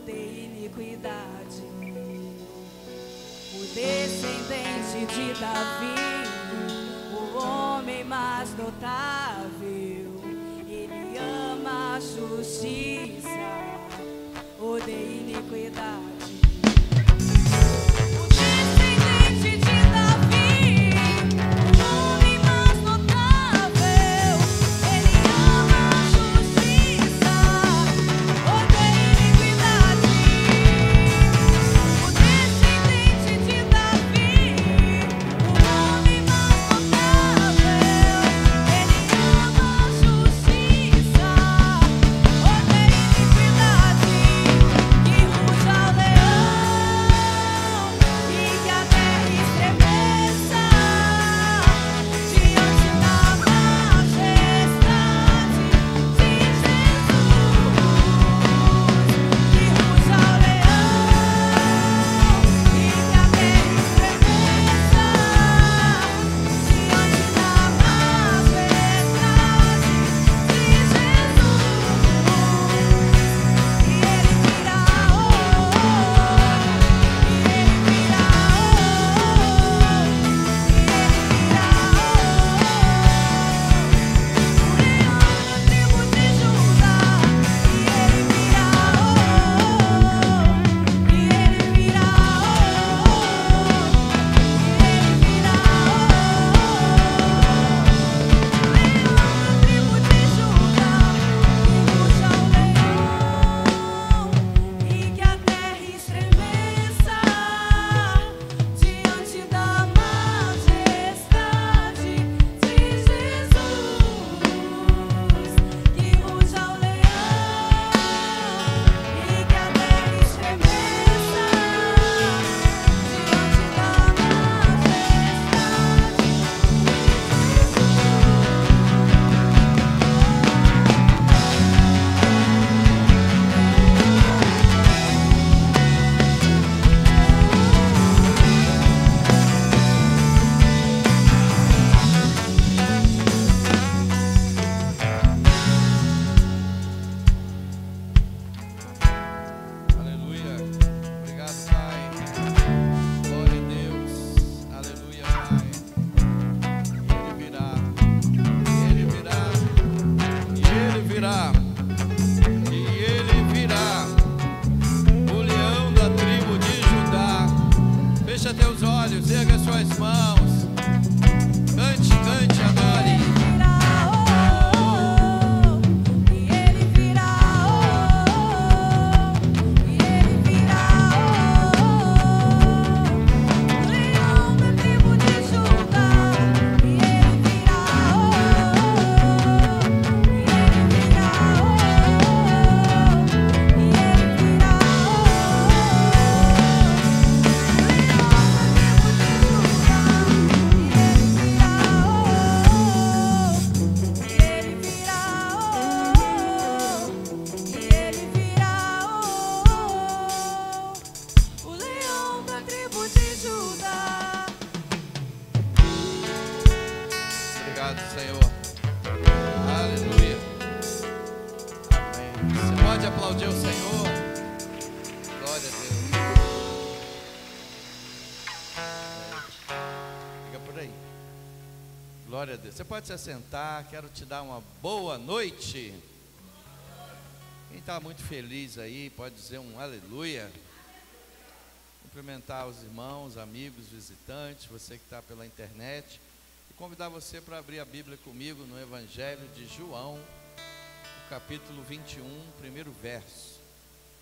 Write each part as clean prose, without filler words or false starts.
de iniquidade. O descendente de Davi, o homem mais notável, ele ama a justiça, odeia iniquidade. Glória a Deus. Você pode se assentar, quero te dar uma boa noite. Quem está muito feliz aí, pode dizer um aleluia. Cumprimentar os irmãos, amigos, visitantes, você que está pela internet. E convidar você para abrir a Bíblia comigo no Evangelho de João, no capítulo 21, primeiro verso.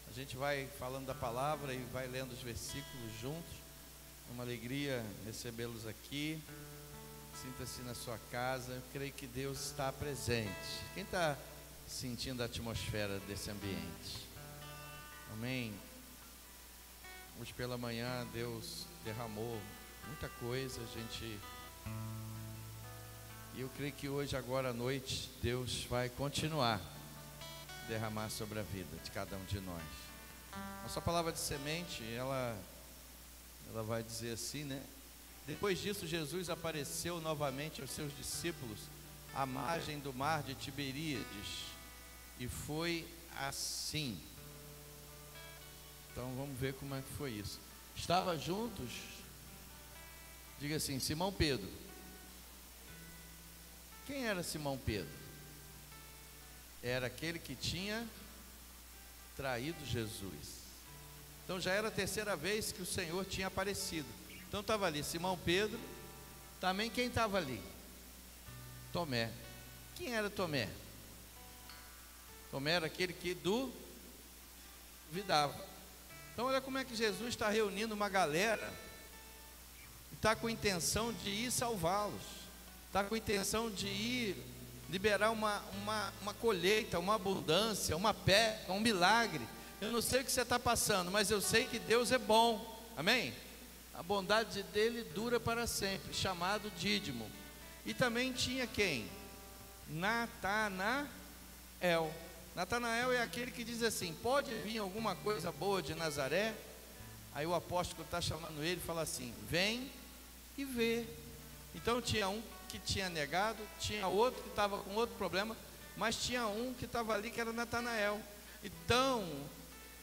A gente vai falando da palavra e vai lendo os versículos juntos. É uma alegria recebê-los aqui. Sinta-se na sua casa. Eu creio que Deus está presente. Quem está sentindo a atmosfera desse ambiente? Amém? Hoje pela manhã Deus derramou muita coisa. E eu creio que hoje, agora à noite, Deus vai continuar a derramar sobre a vida de cada um de nós. Nossa palavra de semente, ela vai dizer assim, né? Depois disso, Jesus apareceu novamente aos seus discípulos à margem do mar de Tiberíades. E foi assim. Então vamos ver como é que foi isso. Estava juntos, diga assim, Simão Pedro. Quem era Simão Pedro? Era aquele que tinha traído Jesus. Então já era a terceira vez que o Senhor tinha aparecido. Então estava ali Simão Pedro. Também quem estava ali? Tomé. Quem era Tomé? Tomé era aquele que duvidava. Então olha como é que Jesus está reunindo uma galera, está com intenção de ir salvá-los, está com intenção de ir liberar uma colheita, uma abundância, uma pesca, um milagre. Eu não sei o que você está passando, mas eu sei que Deus é bom, amém? A bondade dele dura para sempre, chamado Dídimo. E também tinha quem? Natanael. Natanael é aquele que diz assim, pode vir alguma coisa boa de Nazaré? Aí o apóstolo está chamando ele e fala assim, vem e vê. Então tinha um que tinha negado, tinha outro que estava com outro problema, mas tinha um que estava ali que era Natanael. Então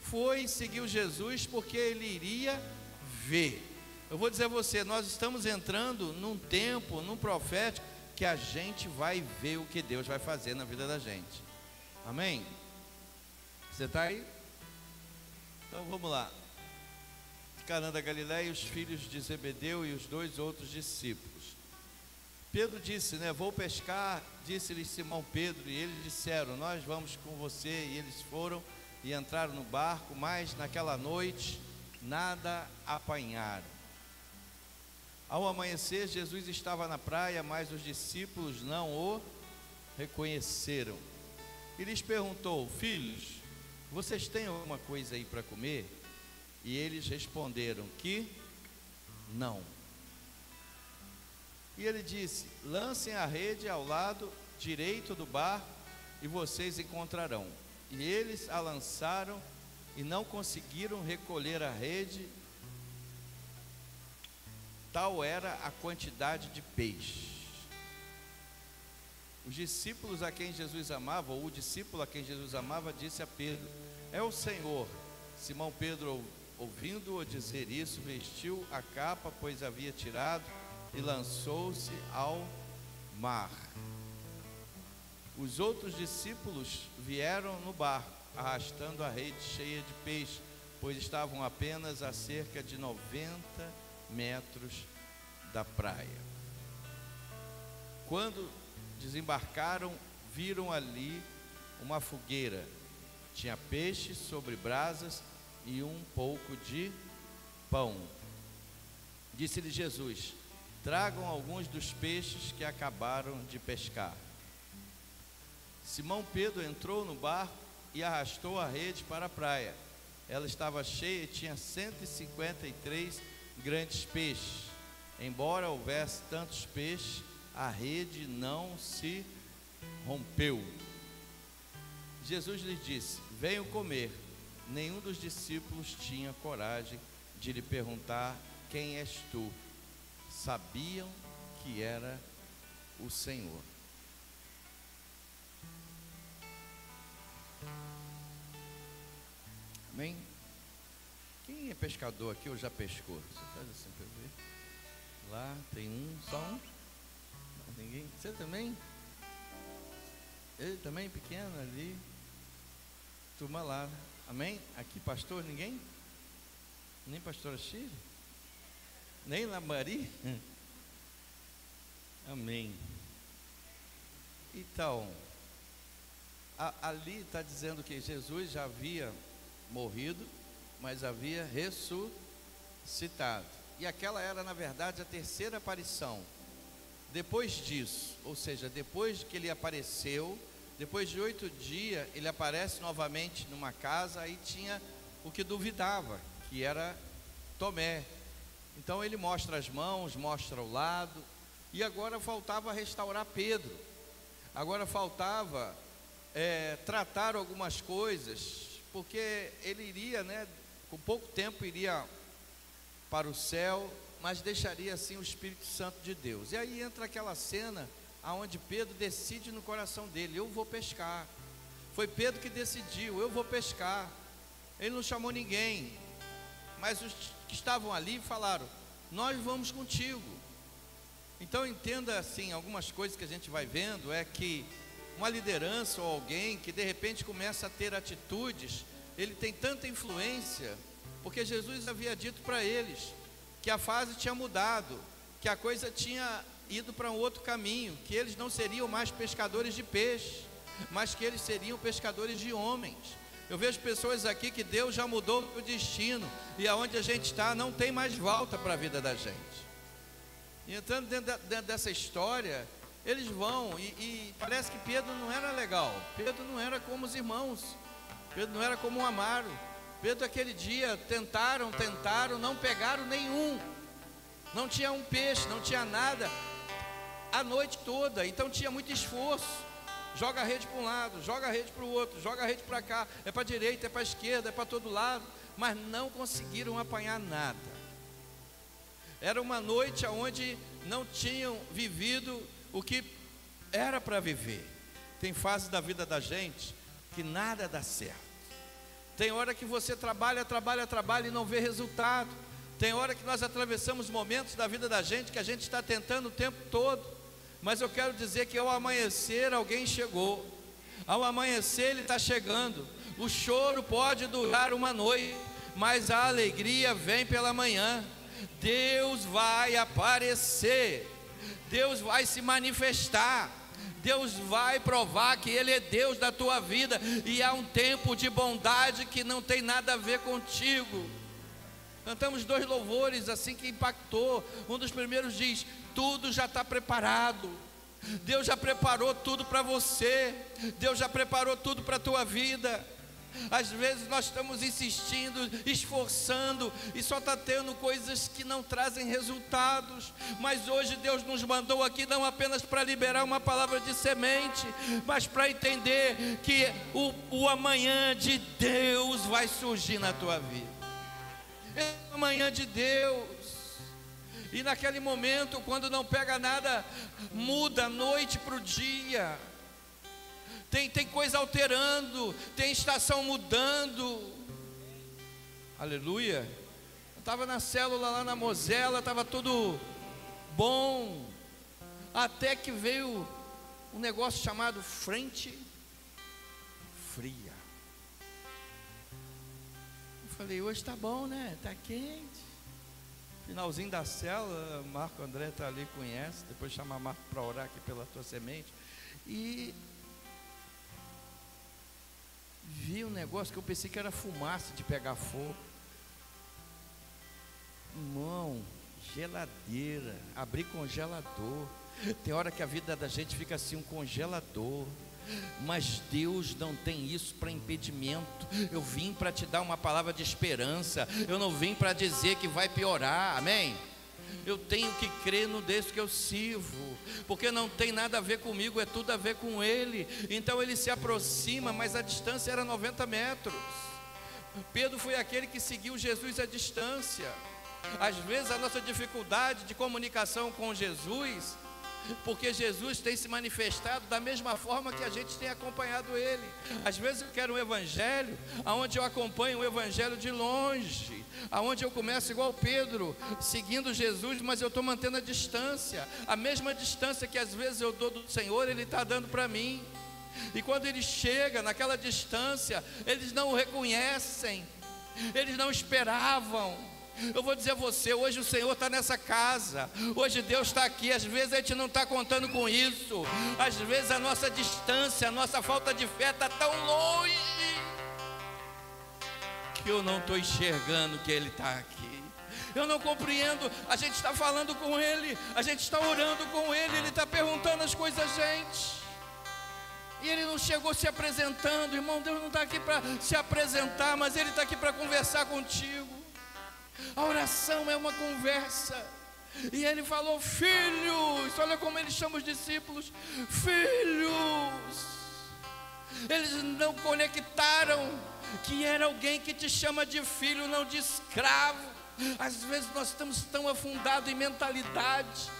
foi e seguiu Jesus porque ele iria ver. Eu vou dizer a você, nós estamos entrando num tempo, num profético, que a gente vai ver o que Deus vai fazer na vida da gente. Amém? Você está aí? Então vamos lá. Caná da Galileia, os filhos de Zebedeu e os 2 outros discípulos. Pedro disse, vou pescar, disse-lhes Simão Pedro, e eles disseram, nós vamos com você, e eles foram e entraram no barco, mas naquela noite nada apanharam. Ao amanhecer, Jesus estava na praia, mas os discípulos não o reconheceram. E lhes perguntou, filhos, vocês têm alguma coisa aí para comer? E eles responderam que não. E ele disse, lancem a rede ao lado direito do barco e vocês encontrarão. E eles a lançaram e não conseguiram recolher a rede, tal era a quantidade de peixe. Os discípulos a quem Jesus amava, ou o discípulo a quem Jesus amava, disse a Pedro, é o Senhor. Simão Pedro, ouvindo-o dizer isso, vestiu a capa, pois havia tirado, e lançou-se ao mar. Os outros discípulos vieram no barco, arrastando a rede cheia de peixe, pois estavam apenas a cerca de 90 metros da praia. Quando desembarcaram, viram ali uma fogueira, tinha peixe sobre brasas e um pouco de pão. Disse-lhe Jesus, tragam alguns dos peixes que acabaram de pescar. Simão Pedro entrou no barco e arrastou a rede para a praia. Ela estava cheia e tinha 153 grandes peixes. Embora houvesse tantos peixes, a rede não se rompeu. Jesus lhes disse, venham comer. Nenhum dos discípulos tinha coragem de lhe perguntar, quem és tu? Sabiam que era o Senhor. Amém? Quem é pescador aqui ou já pescou? Você faz assim para ver. Lá tem um, só um. Ninguém. Você também? Ele também, pequeno ali. Turma lá. Amém? Aqui, pastor, ninguém? Nem pastora Chile? Nem Lamari? Amém. Então, ali está dizendo que Jesus já havia morrido, mas havia ressuscitado. E aquela era, na verdade, a terceira aparição. Depois disso, ou seja, depois que ele apareceu, depois de 8 dias, ele aparece novamente numa casa, aí tinha o que duvidava, que era Tomé. Então ele mostra as mãos, mostra o lado, e agora faltava restaurar Pedro. Agora faltava tratar algumas coisas, porque ele iria, com pouco tempo iria para o céu, mas deixaria assim o Espírito Santo de Deus. E aí entra aquela cena aonde Pedro decide no coração dele, eu vou pescar. Foi Pedro que decidiu, eu vou pescar. Ele não chamou ninguém, Mas os que estavam ali falaram: nós vamos contigo. Então entenda assim, algumas coisas que a gente vai vendo é que uma liderança ou alguém que de repente começa a ter atitudes, ele tem tanta influência, porque Jesus havia dito para eles que a fase tinha mudado, que a coisa tinha ido para um outro caminho, que eles não seriam mais pescadores de peixe, mas que eles seriam pescadores de homens. Eu vejo pessoas aqui que Deus já mudou o destino, e aonde a gente está não tem mais volta para a vida da gente. E entrando dentro dessa história, eles vão, e parece que Pedro não era legal, Pedro não era como os irmãos, Pedro não era como o Amaro. Pedro aquele dia tentaram, não pegaram nenhum, não tinha um peixe, não tinha nada, a noite toda, então tinha muito esforço, joga a rede para um lado, joga a rede para o outro, joga a rede para cá, é para a direita, é para a esquerda, é para todo lado, mas não conseguiram apanhar nada. Era uma noite onde não tinham vivido o que era para viver. Tem fase da vida da gente que nada dá certo. Tem hora que você trabalha e não vê resultado. Tem hora que nós atravessamos momentos da vida da gente que a gente está tentando o tempo todo. Mas eu quero dizer que ao amanhecer alguém chegou. Ao amanhecer ele está chegando. O choro pode durar uma noite, mas a alegria vem pela manhã. Deus vai aparecer, Deus vai se manifestar, Deus vai provar que Ele é Deus da tua vida, e há um tempo de bondade que não tem nada a ver contigo. Cantamos 2 louvores assim que impactou. Um dos primeiros diz: tudo já está preparado, Deus já preparou tudo para você, Deus já preparou tudo para a tua vida. Às vezes nós estamos insistindo, esforçando, e só está tendo coisas que não trazem resultados. Mas hoje Deus nos mandou aqui não apenas para liberar uma palavra de semente, mas para entender que o amanhã de Deus vai surgir na tua vida. É o amanhã de Deus. E naquele momento, quando não pega nada, muda a noite para o dia. Tem coisa alterando, tem estação mudando. Aleluia. Eu estava na célula lá na Mosela, estava tudo bom, até que veio um negócio chamado frente fria. Eu falei: hoje está bom, né? Está quente. Finalzinho da célula, Marco André está ali, conhece. Depois chama Marco para orar aqui pela tua semente. E vi um negócio que eu pensei que era fumaça de pegar fogo. Irmão, geladeira, abrir congelador. Tem hora que a vida da gente fica assim, um congelador. Mas Deus não tem isso para impedimento. Eu vim para te dar uma palavra de esperança. Eu não vim para dizer que vai piorar, amém? Eu tenho que crer no Deus que eu sirvo, porque não tem nada a ver comigo, é tudo a ver com Ele. Então Ele se aproxima, mas a distância era 90 metros. Pedro foi aquele que seguiu Jesus à distância. Às vezes a nossa dificuldade de comunicação com Jesus, porque Jesus tem se manifestado da mesma forma que a gente tem acompanhado Ele. Às vezes eu quero um evangelho onde eu acompanho o evangelho de longe, aonde eu começo igual Pedro, seguindo Jesus, mas eu estou mantendo a distância, a mesma distância que às vezes eu dou do Senhor, Ele está dando para mim. E quando Ele chega naquela distância, eles não o reconhecem, eles não esperavam. Eu vou dizer a você, hoje o Senhor está nessa casa, hoje Deus está aqui. Às vezes a gente não está contando com isso, às vezes a nossa distância, a nossa falta de fé está tão longe, que eu não estou enxergando que Ele está aqui. Eu não compreendo, a gente está falando com Ele, a gente está orando com Ele, Ele está perguntando as coisas a gente, e Ele não chegou se apresentando. Irmão, Deus não está aqui para se apresentar, mas Ele está aqui para conversar contigo. A oração é uma conversa. E Ele falou: filhos, olha como Ele chama os discípulos, filhos. Eles não conectaram que era alguém que te chama de filho, não de escravo. Às vezes nós estamos tão afundados em mentalidade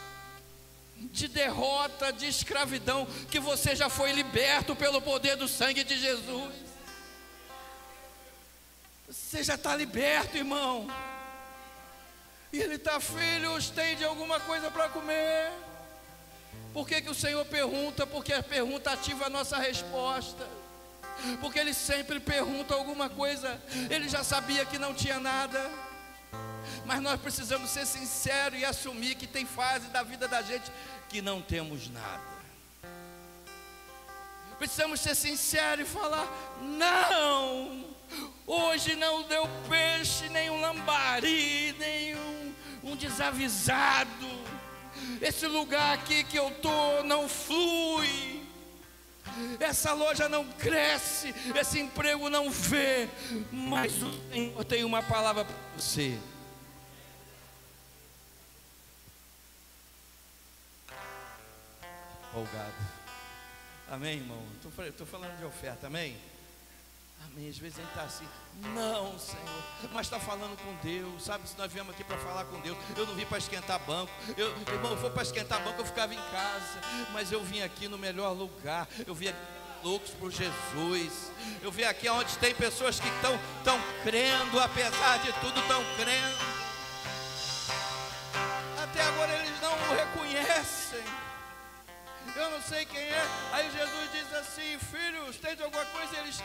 de derrota, de escravidão, que você já foi liberto pelo poder do sangue de Jesus. Você já está liberto, irmão. E ele está: filhos, tem de alguma coisa para comer? Por que o Senhor pergunta? Porque a pergunta ativa a nossa resposta. Porque Ele sempre pergunta alguma coisa. Ele já sabia que não tinha nada, mas nós precisamos ser sinceros e assumir que tem fase da vida da gente que não temos nada. Precisamos ser sinceros e falar: não, hoje não deu peixe, nem um lambari, nem um desavisado. Esse lugar aqui que eu estou não flui. Essa loja não cresce, esse emprego não vê, mas o Senhor tem uma palavra para você. Folgado. Amém, irmão? Estou falando de oferta, amém? Amém. Às vezes a gente está assim: não, Senhor, mas está falando com Deus. Sabe, se nós viemos aqui para falar com Deus, eu não vim para esquentar banco. Irmão, eu for para esquentar banco, eu ficava em casa. Mas eu vim aqui no melhor lugar. Eu vim aqui loucos por Jesus. Eu vim aqui onde tem pessoas que estão crendo, apesar de tudo, estão crendo. Até agora eles não o reconhecem. Eu não sei quem é. Aí Jesus diz assim: filhos, tem de alguma coisa? E eles: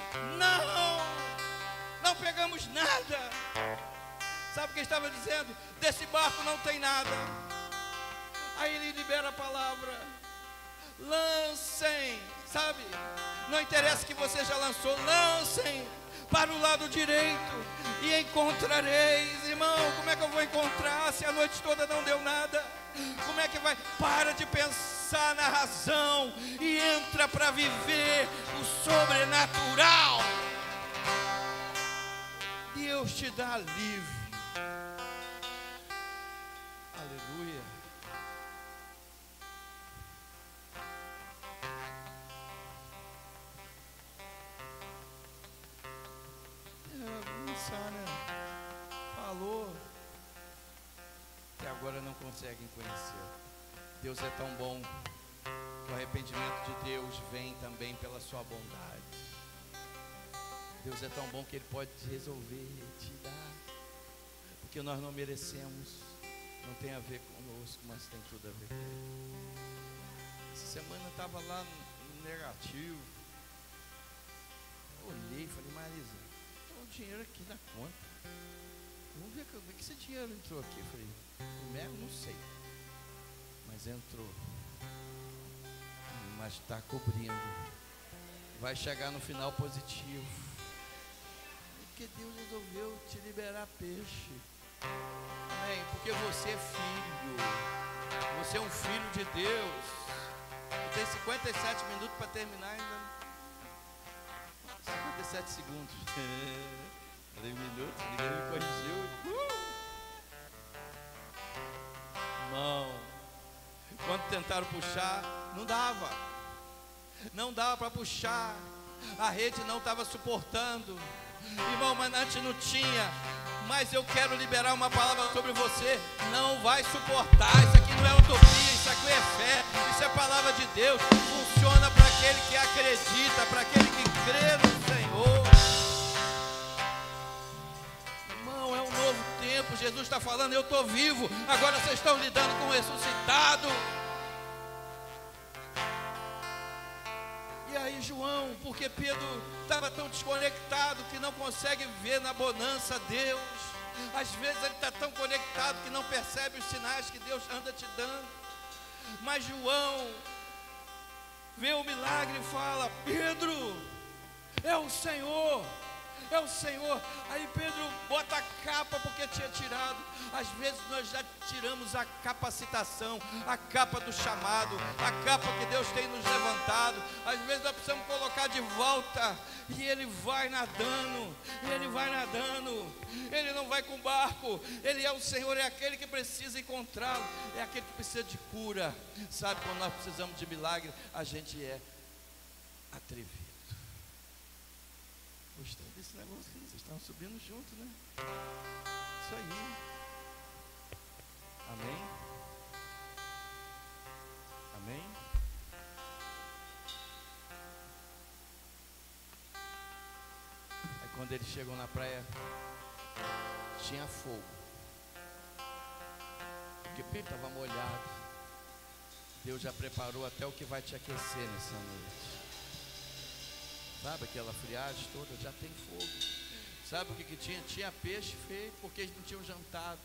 não pegamos nada. Sabe o que estava dizendo? Desse barco não tem nada. Aí ele libera a palavra: lancem, sabe? Não interessa que você já lançou, lancem para o lado direito e encontrareis. Irmão, como é que eu vou encontrar se a noite toda não deu nada? Como é que vai? Para de pensar na razão e entra para viver o sobrenatural. Deus te dá livre. Aleluia. Falou, que agora não conseguem conhecer. Deus é tão bom que o arrependimento de Deus vem também pela sua bondade. Deus é tão bom que Ele pode resolver, te dar, porque nós não merecemos. Não tem a ver conosco, mas tem tudo a ver com Ele. Essa semana eu estava lá no negativo. Olhei e falei: Marisa, tem um dinheiro aqui na conta. Vamos ver como é que esse dinheiro entrou aqui. Eu falei: primeiro, não sei, mas entrou. Mas está cobrindo. Vai chegar no final positivo. Porque Deus resolveu te liberar peixe. Amém? Porque você é filho. Você é um filho de Deus. Eu tenho 57 minutos para terminar ainda. 57 segundos. 3 minutos, ninguém me corrigiu. Irmão, quando tentaram puxar, não dava. Não dava para puxar. A rede não estava suportando. Irmão, mas antes não tinha. Mas eu quero liberar uma palavra sobre você. Não vai suportar. Isso aqui não é utopia, isso aqui é fé. Isso é palavra de Deus. Funciona para aquele que acredita, para aquele que crê no Senhor. Irmão, é um novo tempo. Jesus está falando: eu estou vivo. Agora vocês estão lidando com o ressuscitado. E aí João, porque Pedro estava tão desconectado que não consegue ver na bonança Deus. Às vezes ele está tão conectado que não percebe os sinais que Deus anda te dando. Mas João vê o milagre e fala: Pedro, é o Senhor. É o Senhor. Aí Pedro bota a capa porque tinha tirado. Às vezes nós já tiramos a capacitação, a capa do chamado, a capa que Deus tem nos levantado. Às vezes nós precisamos colocar de volta. E ele vai nadando. Ele vai nadando. Ele não vai com barco. Ele é o Senhor, é aquele que precisa encontrá-lo. É aquele que precisa de cura. Sabe, quando nós precisamos de milagre, a gente é atrevido. Gostei desse negócio aqui. Vocês estão subindo junto, né? Isso aí. Amém? Amém? Aí Quando eles chegam na praia, tinha fogo, porque Pedro estava molhado. Deus já preparou até o que vai te aquecer nessa noite. Sabe aquela friagem toda? Já tem fogo. Sabe o que tinha? Tinha peixe feito, porque eles não tinham jantado.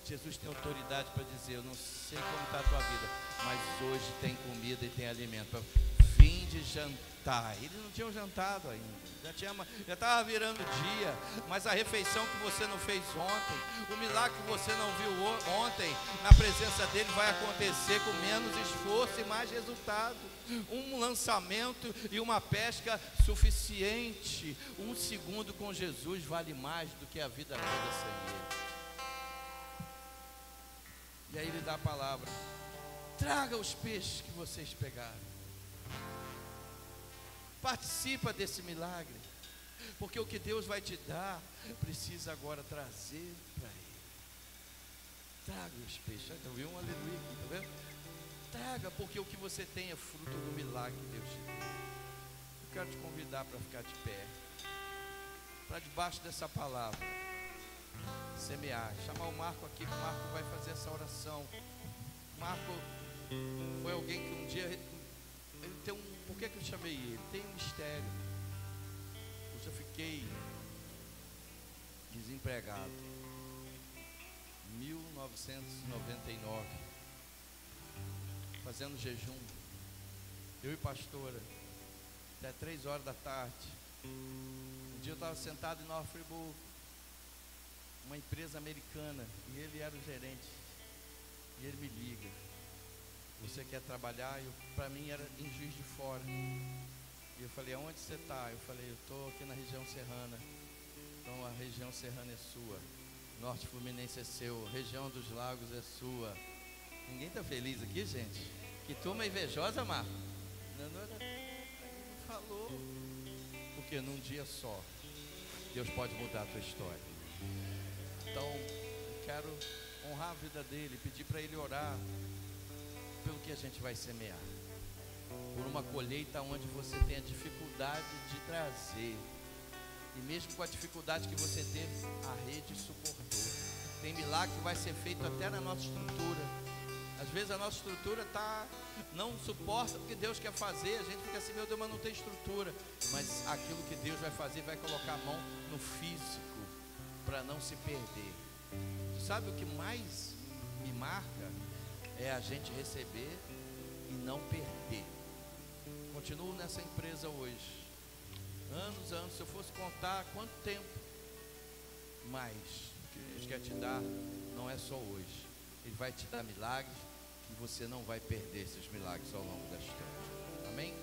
Jesus tem autoridade para dizer: eu não sei como está a tua vida, mas hoje tem comida e tem alimento. Fim de jantar. Eles não tinham jantado ainda. Já estava virando dia. Mas a refeição que você não fez ontem, o milagre que você não viu ontem, na presença dele vai acontecer com menos esforço e mais resultado. Um lançamento e uma pesca suficiente. 1 segundo com Jesus vale mais do que a vida toda sem ele. E aí ele dá a palavra: traga os peixes que vocês pegaram. Participa desse milagre, porque o que Deus vai te dar, precisa agora trazer para ele. Traga os peixes. Eu vi um aleluia aqui, tá vendo? Traga, porque o que você tem é fruto do milagre que Deus te deu. Eu quero te convidar para ficar de pé, para debaixo dessa palavra, semear. Chamar o Marco aqui, que o Marco vai fazer essa oração. Marco foi alguém que um dia, ele tem um, por que eu chamei ele? Tem um mistério. Eu já fiquei desempregado 1999, fazendo jejum, eu e pastora, até 3 horas da tarde. Um dia eu estava sentado em Nova Friburgo, uma empresa americana, e ele era o gerente, e ele me liga: você quer trabalhar? Para mim era em Juiz de Fora. E eu falei: aonde você está? Eu falei: eu estou aqui na região serrana. Então a região serrana é sua, Norte Fluminense é seu, região dos lagos é sua. Ninguém está feliz aqui, gente? Que turma invejosa, Marco. Não falou. Porque num dia só Deus pode mudar a tua história. Então eu quero honrar a vida dele, pedir para ele orar pelo que a gente vai semear, por uma colheita onde você tem a dificuldade de trazer, e mesmo com a dificuldade que você teve, a rede suportou. Tem milagre que vai ser feito até na nossa estrutura. Às vezes a nossa estrutura não suporta o que Deus quer fazer. A gente fica assim: meu Deus, mas não tem estrutura. Mas aquilo que Deus vai fazer, vai colocar a mão no físico, para não se perder. Sabe o que mais me marca? É a gente receber e não perder. Continuo nessa empresa hoje, anos, se eu fosse contar quanto tempo, mas o que Deus quer te dar não é só hoje. Ele vai te dar milagres e você não vai perder esses milagres ao longo da história. Amém?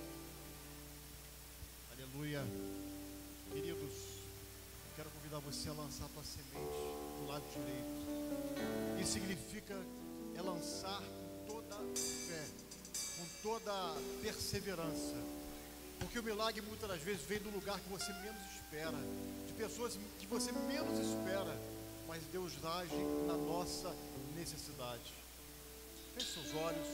Aleluia. Queridos, eu quero convidar você a lançar a tua semente do lado direito. Isso significa lançar com toda fé, com toda perseverança, porque o milagre muitas das vezes vem do lugar que você menos espera, de pessoas que você menos espera, mas Deus age na nossa necessidade. Feche seus olhos,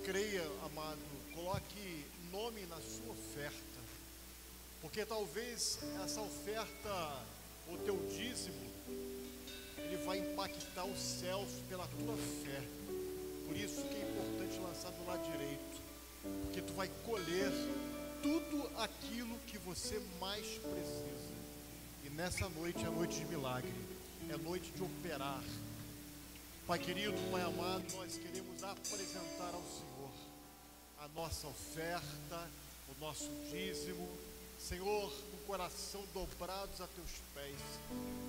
creia, amado, coloque nome na sua oferta, porque talvez essa oferta, o teu dízimo, ele vai impactar os céus pela tua fé. Por isso que é importante lançar do lado direito, porque tu vai colher tudo aquilo que você mais precisa. E nessa noite é noite de milagre, é noite de operar. Pai querido, Pai amado, nós queremos apresentar ao Senhor a nossa oferta, o nosso dízimo, Senhor, com o coração dobrados a teus pés,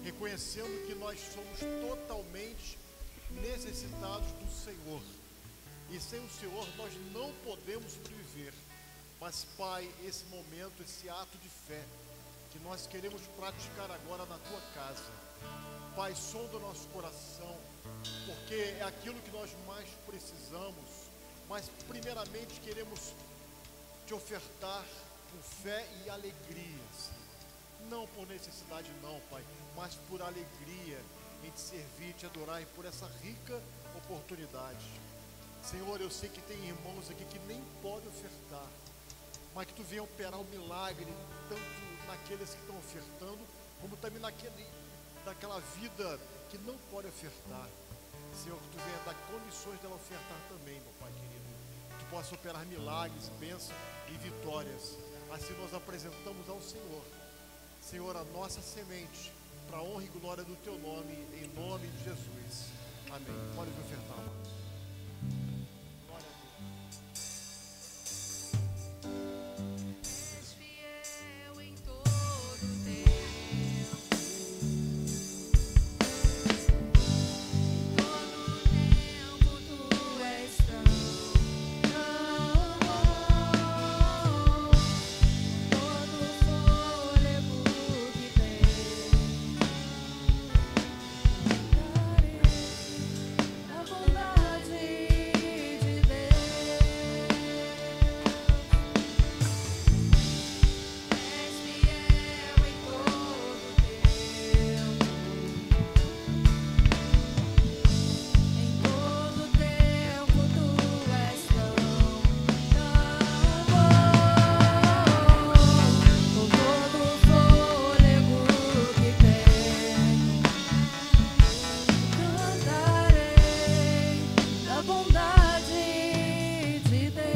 reconhecendo que nós somos totalmente necessitados do Senhor, e sem o Senhor nós não podemos viver. Mas Pai, esse momento, esse ato de fé que nós queremos praticar agora na tua casa, Pai, sonda o nosso coração, porque é aquilo que nós mais precisamos, mas primeiramente queremos te ofertar por fé e alegria, Senhor. Não por necessidade não, Pai, mas por alegria em te servir, te adorar, e por essa rica oportunidade. Senhor, eu sei que tem irmãos aqui que nem podem ofertar, mas que Tu venha operar o milagre, tanto naqueles que estão ofertando, como também daquela vida que não pode ofertar. Senhor, que Tu venha dar condições dela ofertar também, meu Pai querido. Que Tu possa operar milagres, bênçãos e vitórias. Assim nós apresentamos ao Senhor, Senhor, a nossa semente, para a honra e glória do Teu nome, em nome de Jesus. Amém. Pode ofertar, amados. Glória a Deus. És fiel em todo tempo. Todo tempo Tu és tão bom. Todo fôlego que tenho, darei a bondade de Deus. És fiel em todo tempo. Em todo tempo Tu és tão bom. Com todo o fôlego que tenho, cantarei da bondade de Deus.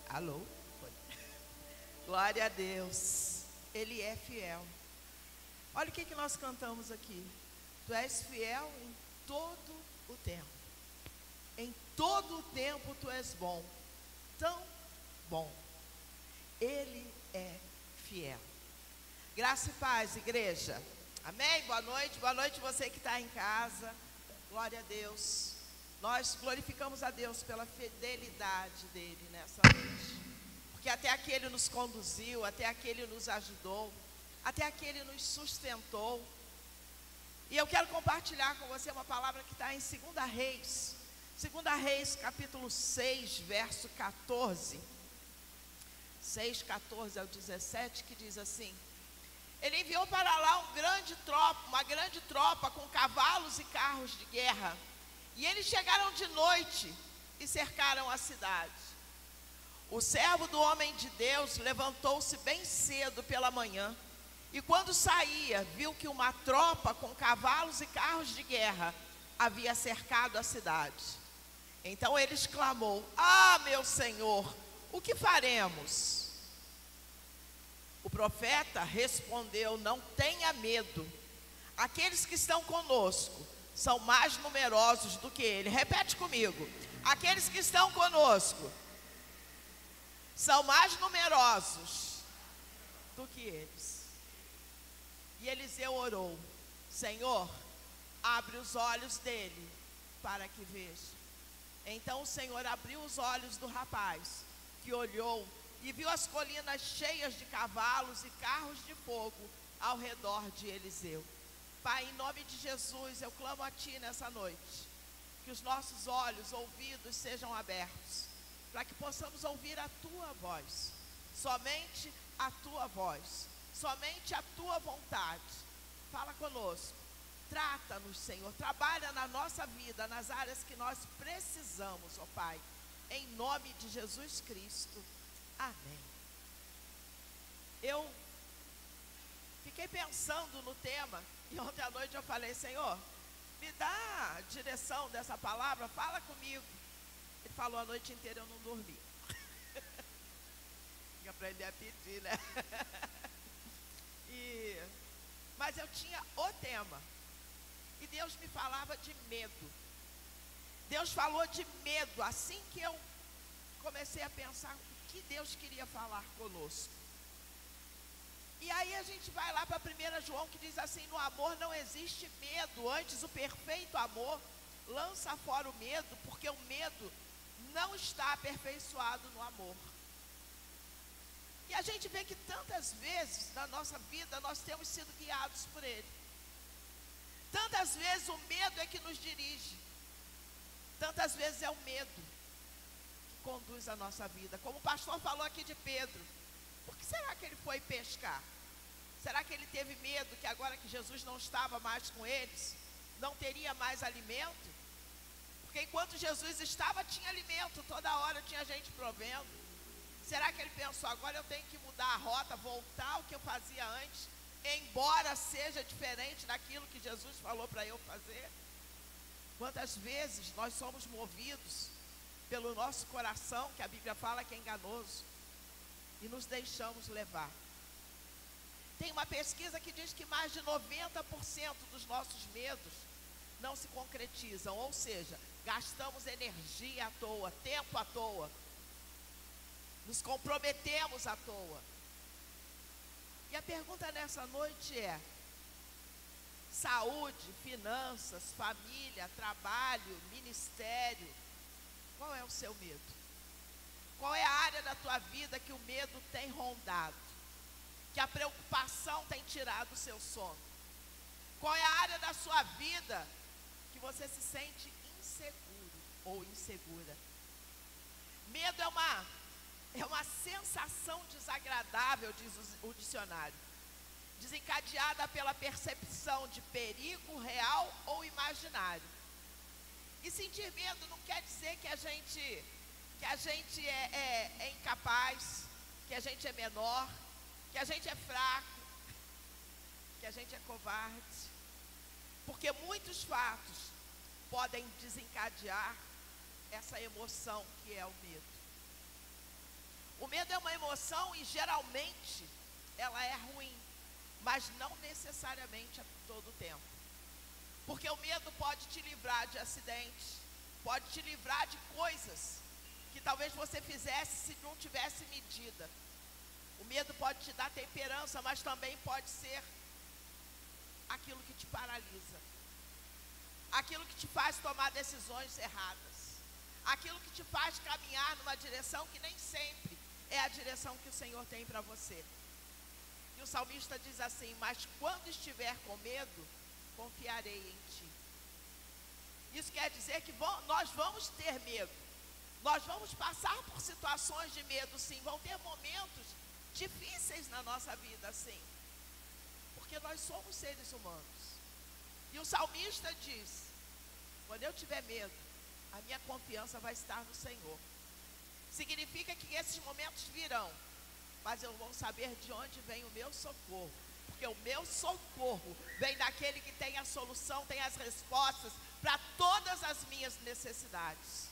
Alô? Foi. Glória a Deus. Ele é fiel. Olha o que nós cantamos aqui. Tu és fiel em todo o tempo. Em todo o tempo Tu és bom. Tão bom. Ele é fiel. Graça e paz, igreja. Amém? Boa noite você que está em casa. Glória a Deus. Nós glorificamos a Deus pela fidelidade dele nessa noite. Porque até aqui Ele nos conduziu, até aqui Ele nos ajudou, até aqui Ele nos sustentou. E eu quero compartilhar com você uma palavra que está em 2 Reis. 2 Reis, capítulo 6, verso 14. 6, 14 ao 17, que diz assim: Ele enviou para lá uma grande tropa com cavalos e carros de guerra. E eles chegaram de noite e cercaram a cidade. O servo do homem de Deus levantou-se bem cedo pela manhã, e quando saía, viu que uma tropa com cavalos e carros de guerra havia cercado a cidade. Então ele exclamou: Ah, meu senhor, o que faremos? O profeta respondeu: Não tenha medo, aqueles que estão conosco são mais numerosos do que ele. Repete comigo: aqueles que estão conosco são mais numerosos do que eles. E Eliseu orou: Senhor, abre os olhos dele para que veja. Então o Senhor abriu os olhos do rapaz, que olhou e viu as colinas cheias de cavalos e carros de fogo ao redor de Eliseu. Pai, em nome de Jesus, eu clamo a Ti nessa noite, que os nossos olhos, ouvidos sejam abertos, para que possamos ouvir a Tua voz, somente a Tua voz, somente a Tua vontade. Fala conosco, trata-nos, Senhor, trabalha na nossa vida, nas áreas que nós precisamos, ó Pai, em nome de Jesus Cristo, amém. Eu fiquei pensando no tema, e ontem à noite eu falei: Senhor, me dá a direção dessa palavra, fala comigo. Ele falou a noite inteira, eu não dormi. Tem que aprender a pedir, né? Mas eu tinha o tema, e Deus me falava de medo. Deus falou de medo, assim que eu comecei a pensar o que Deus queria falar conosco. E aí a gente vai lá para 1 João, que diz assim: no amor não existe medo, antes o perfeito amor lança fora o medo, porque o medo não está aperfeiçoado no amor. E a gente vê que tantas vezes na nossa vida nós temos sido guiados por Ele. Tantas vezes o medo é que nos dirige. Tantas vezes é o medo que conduz a nossa vida. Como o pastor falou aqui de Pedro, por que será que ele foi pescar? Será que ele teve medo que agora que Jesus não estava mais com eles, não teria mais alimento? Porque enquanto Jesus estava, tinha alimento, toda hora tinha gente provendo. Será que ele pensou, agora eu tenho que mudar a rota, voltar ao que eu fazia antes, embora seja diferente daquilo que Jesus falou para eu fazer? Quantas vezes nós somos movidos pelo nosso coração, que a Bíblia fala que é enganoso, e nos deixamos levar. Tem uma pesquisa que diz que mais de 90% dos nossos medos não se concretizam, ou seja, gastamos energia à toa, tempo à toa, nos comprometemos à toa. E a pergunta nessa noite é: saúde, finanças, família, trabalho, ministério, qual é o seu medo? Qual é a área da tua vida que o medo tem rondado? Que a preocupação tem tirado o seu sono? Qual é a área da sua vida que você se sente inseguro ou insegura? Medo é uma sensação desagradável, diz o dicionário, desencadeada pela percepção de perigo real ou imaginário. E sentir medo não quer dizer que a gente é incapaz, que a gente é menor, que a gente é fraco, que a gente é covarde. Porque muitos fatos podem desencadear essa emoção que é o medo. O medo é uma emoção e geralmente ela é ruim, mas não necessariamente a todo tempo. Porque o medo pode te livrar de acidentes, pode te livrar de coisas que talvez você fizesse se não tivesse medida. O medo pode te dar temperança, mas também pode ser aquilo que te paralisa, aquilo que te faz tomar decisões erradas, aquilo que te faz caminhar numa direção que nem sempre é a direção que o Senhor tem para você. E o salmista diz assim: mas quando estiver com medo, confiarei em ti. Isso quer dizer que nós vamos ter medo, nós vamos passar por situações de medo, sim, vão ter momentos difíceis na nossa vida, sim, porque nós somos seres humanos. E o salmista diz: quando eu tiver medo, a minha confiança vai estar no Senhor. Significa que esses momentos virão, mas eu vou saber de onde vem o meu socorro, porque o meu socorro vem daquele que tem a solução, tem as respostas para todas as minhas necessidades.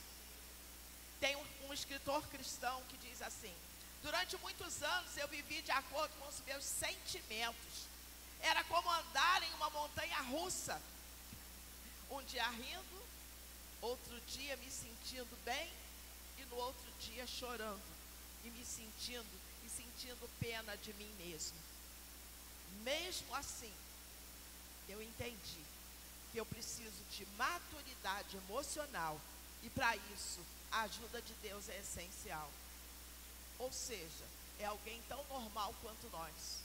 Tem um escritor cristão que diz assim: durante muitos anos eu vivi de acordo com os meus sentimentos. Era como andar em uma montanha russa. Um dia rindo, outro dia me sentindo bem, e no outro dia chorando e me sentindo pena de mim mesmo. Mesmo assim, eu entendi que eu preciso de maturidade emocional, e para isso a ajuda de Deus é essencial. Ou seja, é alguém tão normal quanto nós.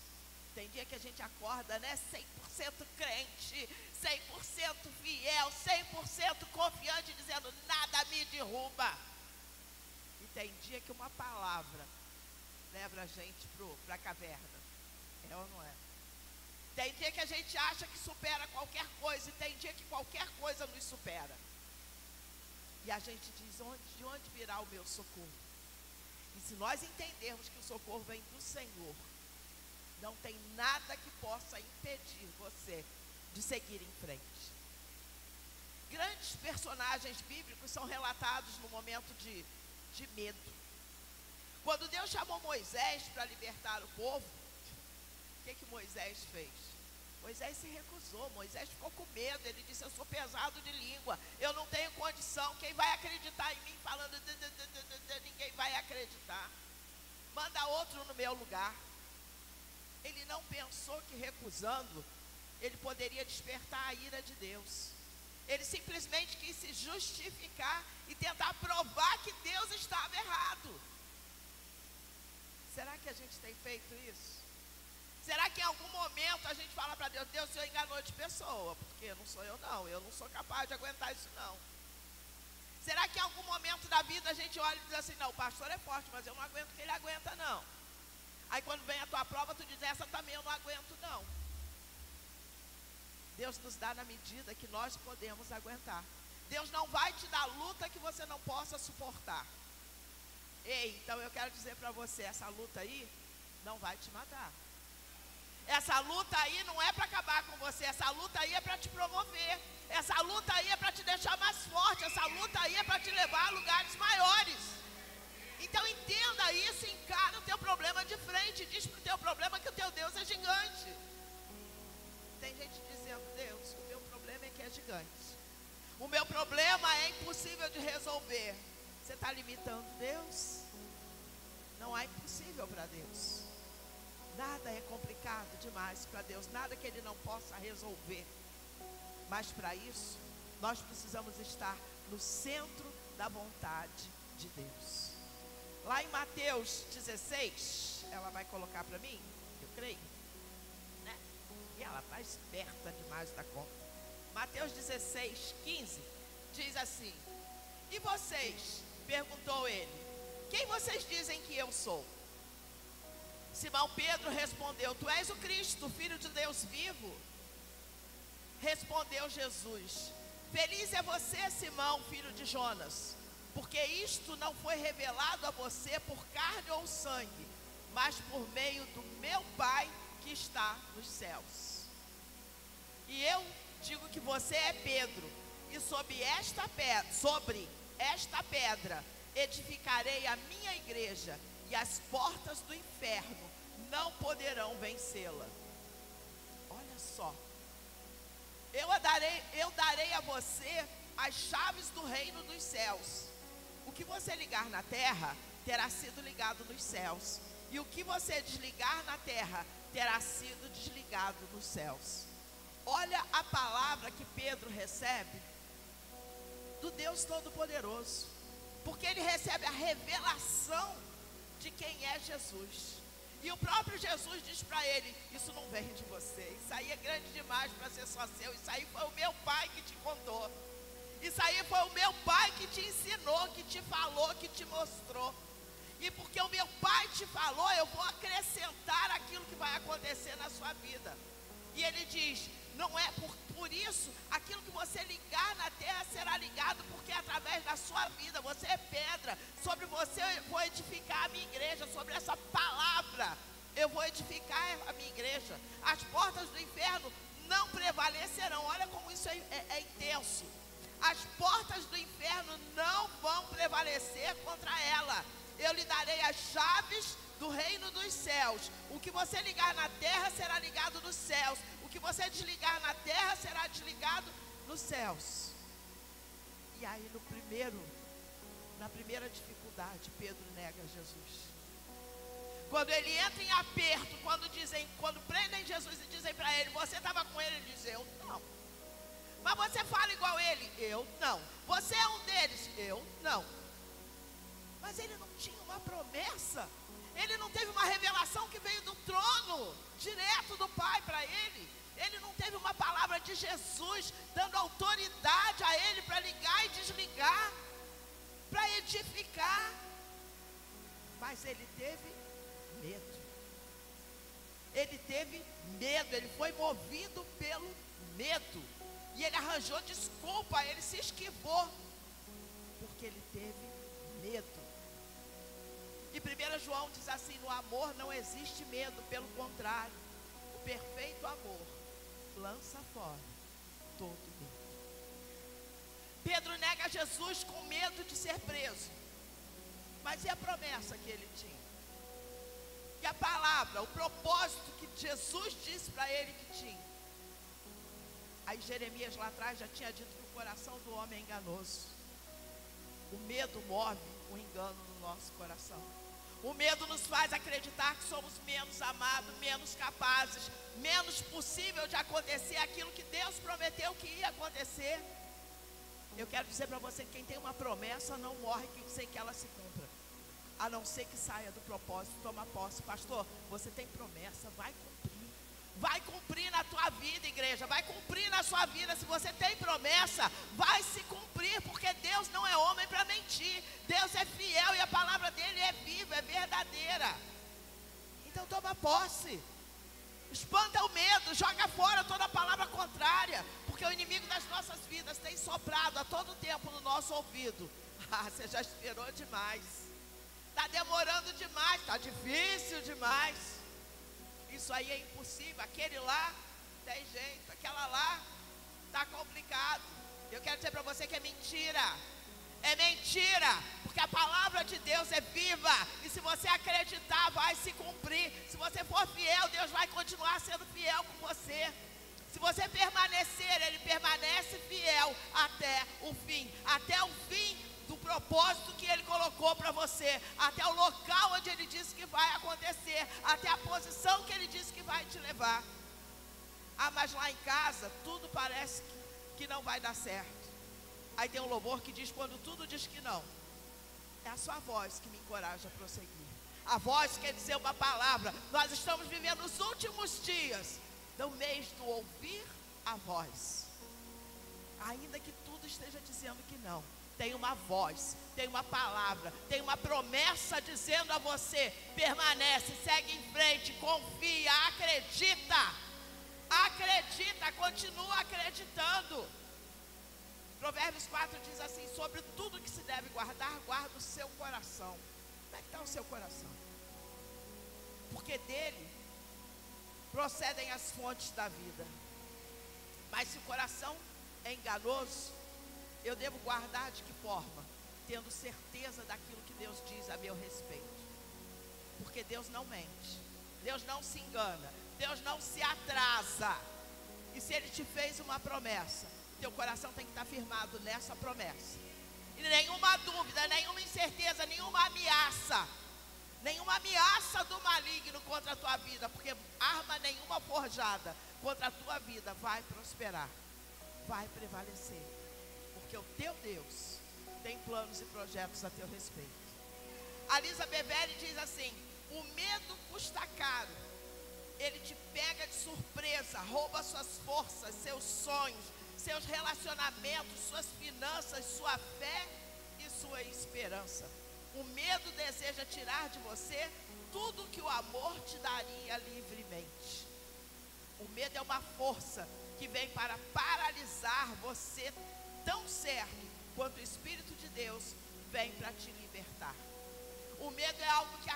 Tem dia que a gente acorda, né, 100% crente, 100% fiel, 100% confiante, dizendo: nada me derruba. E tem dia que uma palavra leva a gente para a caverna. É ou não é? Tem dia que a gente acha que supera qualquer coisa, e tem dia que qualquer coisa nos supera. E a gente diz: de onde virá o meu socorro? E se nós entendermos que o socorro vem do Senhor, não tem nada que possa impedir você de seguir em frente. Grandes personagens bíblicos são relatados no momento de medo. Quando Deus chamou Moisés para libertar o povo, o que Moisés fez? Moisés se recusou, Moisés ficou com medo. Ele disse: eu sou pesado de língua, eu não tenho condição, quem vai acreditar em mim falando ninguém vai acreditar, manda outro no meu lugar. Ele não pensou que recusando, ele poderia despertar a ira de Deus. Ele simplesmente quis se justificar e tentar provar que Deus estava errado. Será que a gente tem feito isso? Será que em algum momento a gente fala para Deus: Deus, o Senhor enganou de pessoa, porque não sou eu não sou capaz de aguentar isso não. Será que em algum momento da vida a gente olha e diz assim: não, o pastor é forte, mas eu não aguento o que ele aguenta não. Aí quando vem a tua prova, tu diz, essa também eu não aguento não. Deus nos dá na medida que nós podemos aguentar. Deus não vai te dar luta que você não possa suportar. Ei, então eu quero dizer para você, essa luta aí não vai te matar. Essa luta aí não é para acabar com você, essa luta aí é para te promover. Essa luta aí é para te deixar mais forte, essa luta aí é para te levar a lugares maiores. Então entenda isso, encara o teu problema de frente, diz para o teu problema que o teu Deus é gigante. Tem gente dizendo, Deus, o meu problema é que é gigante. O meu problema é impossível de resolver. Você está limitando Deus? Não há impossível para Deus. Nada é complicado demais para Deus, nada que Ele não possa resolver. Mas para isso, nós precisamos estar no centro da vontade de Deus. Lá em Mateus 16, ela vai colocar para mim, eu creio, né? E ela está esperta demais da conta. Mateus 16, 15, diz assim: e vocês? Perguntou ele, quem vocês dizem que eu sou? Simão Pedro respondeu, tu és o Cristo, o Filho de Deus vivo. Respondeu Jesus, feliz é você, Simão, filho de Jonas, porque isto não foi revelado a você por carne ou sangue, mas por meio do meu Pai que está nos céus. E eu digo que você é Pedro, e sobre esta pedra edificarei a minha igreja, e as portas do inferno não poderão vencê-la. Olha só, eu darei a você as chaves do reino dos céus. O que você ligar na terra terá sido ligado nos céus, e o que você desligar na terra terá sido desligado nos céus. Olha a palavra que Pedro recebe do Deus Todo-Poderoso, porque ele recebe a revelação de quem é Jesus. E o próprio Jesus diz para ele, isso não vem de você, isso aí é grande demais para ser só seu, isso aí foi o meu Pai que te contou, isso aí foi o meu Pai que te ensinou, que te falou, que te mostrou. E porque o meu Pai te falou, eu vou acrescentar aquilo que vai acontecer na sua vida. E ele diz, não é por isso, aquilo que você ligar na terra será ligado, porque através da sua vida, você é pedra, sobre você eu vou edificar a minha igreja, sobre essa palavra eu vou edificar a minha igreja. As portas do inferno não prevalecerão. Olha como isso é intenso. As portas do inferno não vão prevalecer contra ela. Eu lhe darei as chaves do reino dos céus. O que você ligar na terra será ligado nos céus. O que você desligar na terra será desligado nos céus. E aí na primeira dificuldade, Pedro nega Jesus. Quando ele entra em aperto, quando prendem Jesus e dizem para ele, você estava com ele? Ele diz, eu não. Mas você fala igual ele? Eu não. Você é um deles? Eu não. Mas ele não tinha uma promessa. Ele não teve uma revelação que veio do trono, direto do Pai para ele. Ele não teve uma palavra de Jesus, dando autoridade a ele para ligar e desligar, para edificar. Mas ele teve medo. Ele teve medo, ele foi movido pelo medo. E ele arranjou desculpa, ele se esquivou, porque ele teve medo. E 1 João diz assim, no amor não existe medo, pelo contrário, o perfeito amor lança fora todo medo. Pedro nega Jesus com medo de ser preso. Mas e a promessa que ele tinha? E a palavra, o propósito que Jesus disse para ele que tinha? Aí Jeremias lá atrás já tinha dito que o coração do homem é enganoso. O medo move o engano no nosso coração. O medo nos faz acreditar que somos menos amados, menos capazes, menos possível de acontecer aquilo que Deus prometeu que ia acontecer. Eu quero dizer para você que quem tem uma promessa não morre sem que ela se cumpra. A não ser que saia do propósito, toma posse. Pastor, você tem promessa, vai cumprir. Vai cumprir na tua vida, igreja. Vai cumprir na sua vida. Se você tem promessa, vai se cumprir. Porque Deus não é homem para mentir. Deus é fiel e a palavra dele é viva, é verdadeira. então toma posse. Espanta o medo, joga fora toda palavra contrária, porque o inimigo das nossas vidas tem soprado a todo tempo no nosso ouvido. Ah, você já esperou demais. Está demorando demais, está difícil demais. Isso aí é impossível. Aquele lá tem jeito, aquela lá está complicado. Eu quero dizer para você que é mentira. É mentira, porque a palavra de Deus é viva. E se você acreditar, vai se cumprir. Se você for fiel, Deus vai continuar sendo fiel com você. Se você permanecer, Ele permanece fiel até o fim. Até o fim do propósito que Ele colocou para você. Até o local onde Ele disse que vai acontecer. Até a posição que Ele disse que vai te levar. Ah, mas lá em casa, tudo parece que não vai dar certo. Aí tem um louvor que diz: quando tudo diz que não. É a sua voz que me encoraja a prosseguir. A voz quer dizer uma palavra. Nós estamos vivendo os últimos dias do mês do ouvir a voz. Ainda que tudo esteja dizendo que não, tem uma voz, tem uma palavra, tem uma promessa dizendo a você: permanece, segue em frente, confia, acredita. Acredita, continua acreditando. Provérbios 4 diz assim: sobre tudo que se deve guardar, guarda o seu coração. Como é que está o seu coração? Porque dele procedem as fontes da vida. Mas se o coração é enganoso, eu devo guardar de que forma? Tendo certeza daquilo que Deus diz a meu respeito. Porque Deus não mente, Deus não se engana, Deus não se atrasa. E se Ele te fez uma promessa, teu coração tem que estar firmado nessa promessa. E nenhuma dúvida, nenhuma incerteza, nenhuma ameaça do maligno contra a tua vida, porque arma nenhuma forjada contra a tua vida vai prosperar, vai prevalecer, porque o teu Deus tem planos e projetos a teu respeito. A Lisa Beverly diz assim: o medo custa caro, ele te pega de surpresa, rouba suas forças, seus sonhos, seus relacionamentos, suas finanças, sua fé e sua esperança. O medo deseja tirar de você tudo que o amor te daria livremente. O medo é uma força que vem para paralisar você, tão certo quanto o Espírito de Deus vem para te libertar. O medo é algo que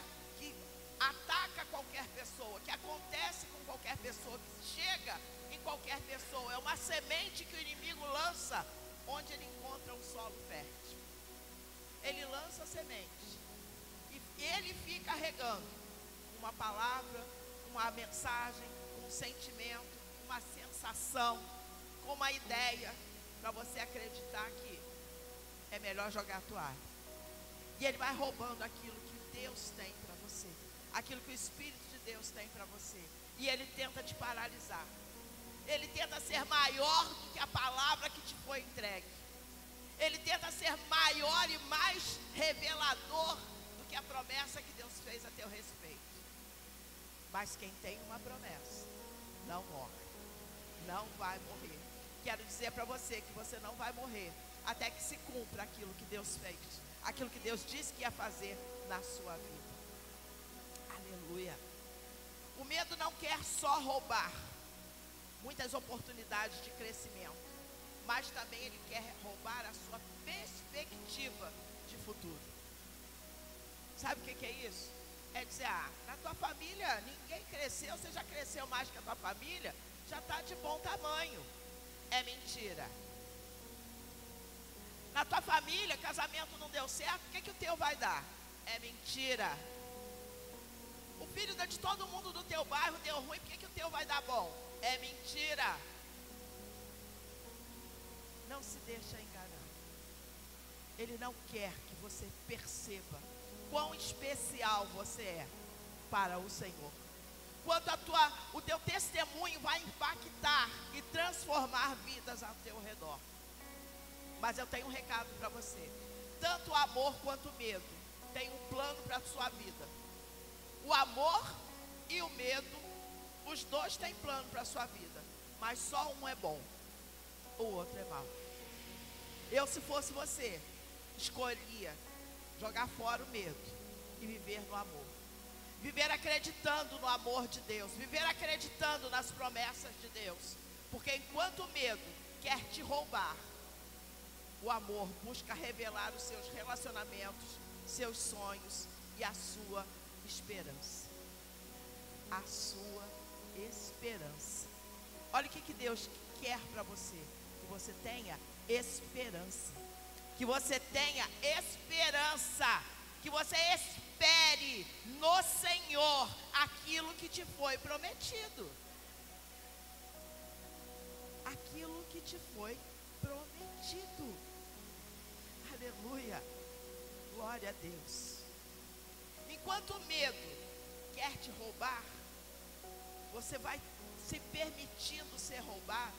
ataca qualquer pessoa, que acontece com qualquer pessoa, que chega em qualquer pessoa. É uma semente que o inimigo lança onde ele encontra um solo fértil. Ele lança a semente e ele fica regando uma palavra, uma mensagem, um sentimento, uma sensação, uma ideia, para você acreditar que é melhor jogar a toalha. E ele vai roubando aquilo que Deus tem para você, aquilo que o Espírito de Deus tem para você. E ele tenta te paralisar. Ele tenta ser maior do que a palavra que te foi entregue. Ele tenta ser maior e mais revelador do que a promessa que Deus fez a teu respeito. Mas quem tem uma promessa não morre, não vai morrer. Quero dizer para você que você não vai morrer até que se cumpra aquilo que Deus fez, aquilo que Deus disse que ia fazer na sua vida. Aleluia. O medo não quer só roubar muitas oportunidades de crescimento, mas também ele quer roubar a sua perspectiva de futuro. Sabe o que é isso? É dizer: na tua família ninguém cresceu, você já cresceu mais que a tua família, já está de bom tamanho. É mentira. Na tua família, casamento não deu certo, o que o teu vai dar? É mentira. O filho de todo mundo do teu bairro deu ruim, por que o teu vai dar bom? É mentira. Não se deixa enganar. Ele não quer que você perceba quão especial você é para o Senhor. Quanto o teu testemunho vai impactar e transformar vidas ao teu redor. Mas eu tenho um recado para você. Tanto o amor quanto o medo tem um plano para a sua vida. O amor e o medo, os dois têm plano para a sua vida. Mas só um é bom, o outro é mau. Eu, se fosse você, escolhia jogar fora o medo e viver no amor. Viver acreditando no amor de Deus. Viver acreditando nas promessas de Deus. Porque enquanto o medo quer te roubar, o amor busca revelar os seus relacionamentos, seus sonhos e a sua esperança. A sua esperança. Olha o que Deus quer para você. Que você tenha esperança. Que você tenha esperança. Que você espere no Senhor aquilo que te foi prometido. Aquilo que te foi prometido. Aleluia. Glória a Deus. Enquanto o medo quer te roubar, você vai se permitindo ser roubado.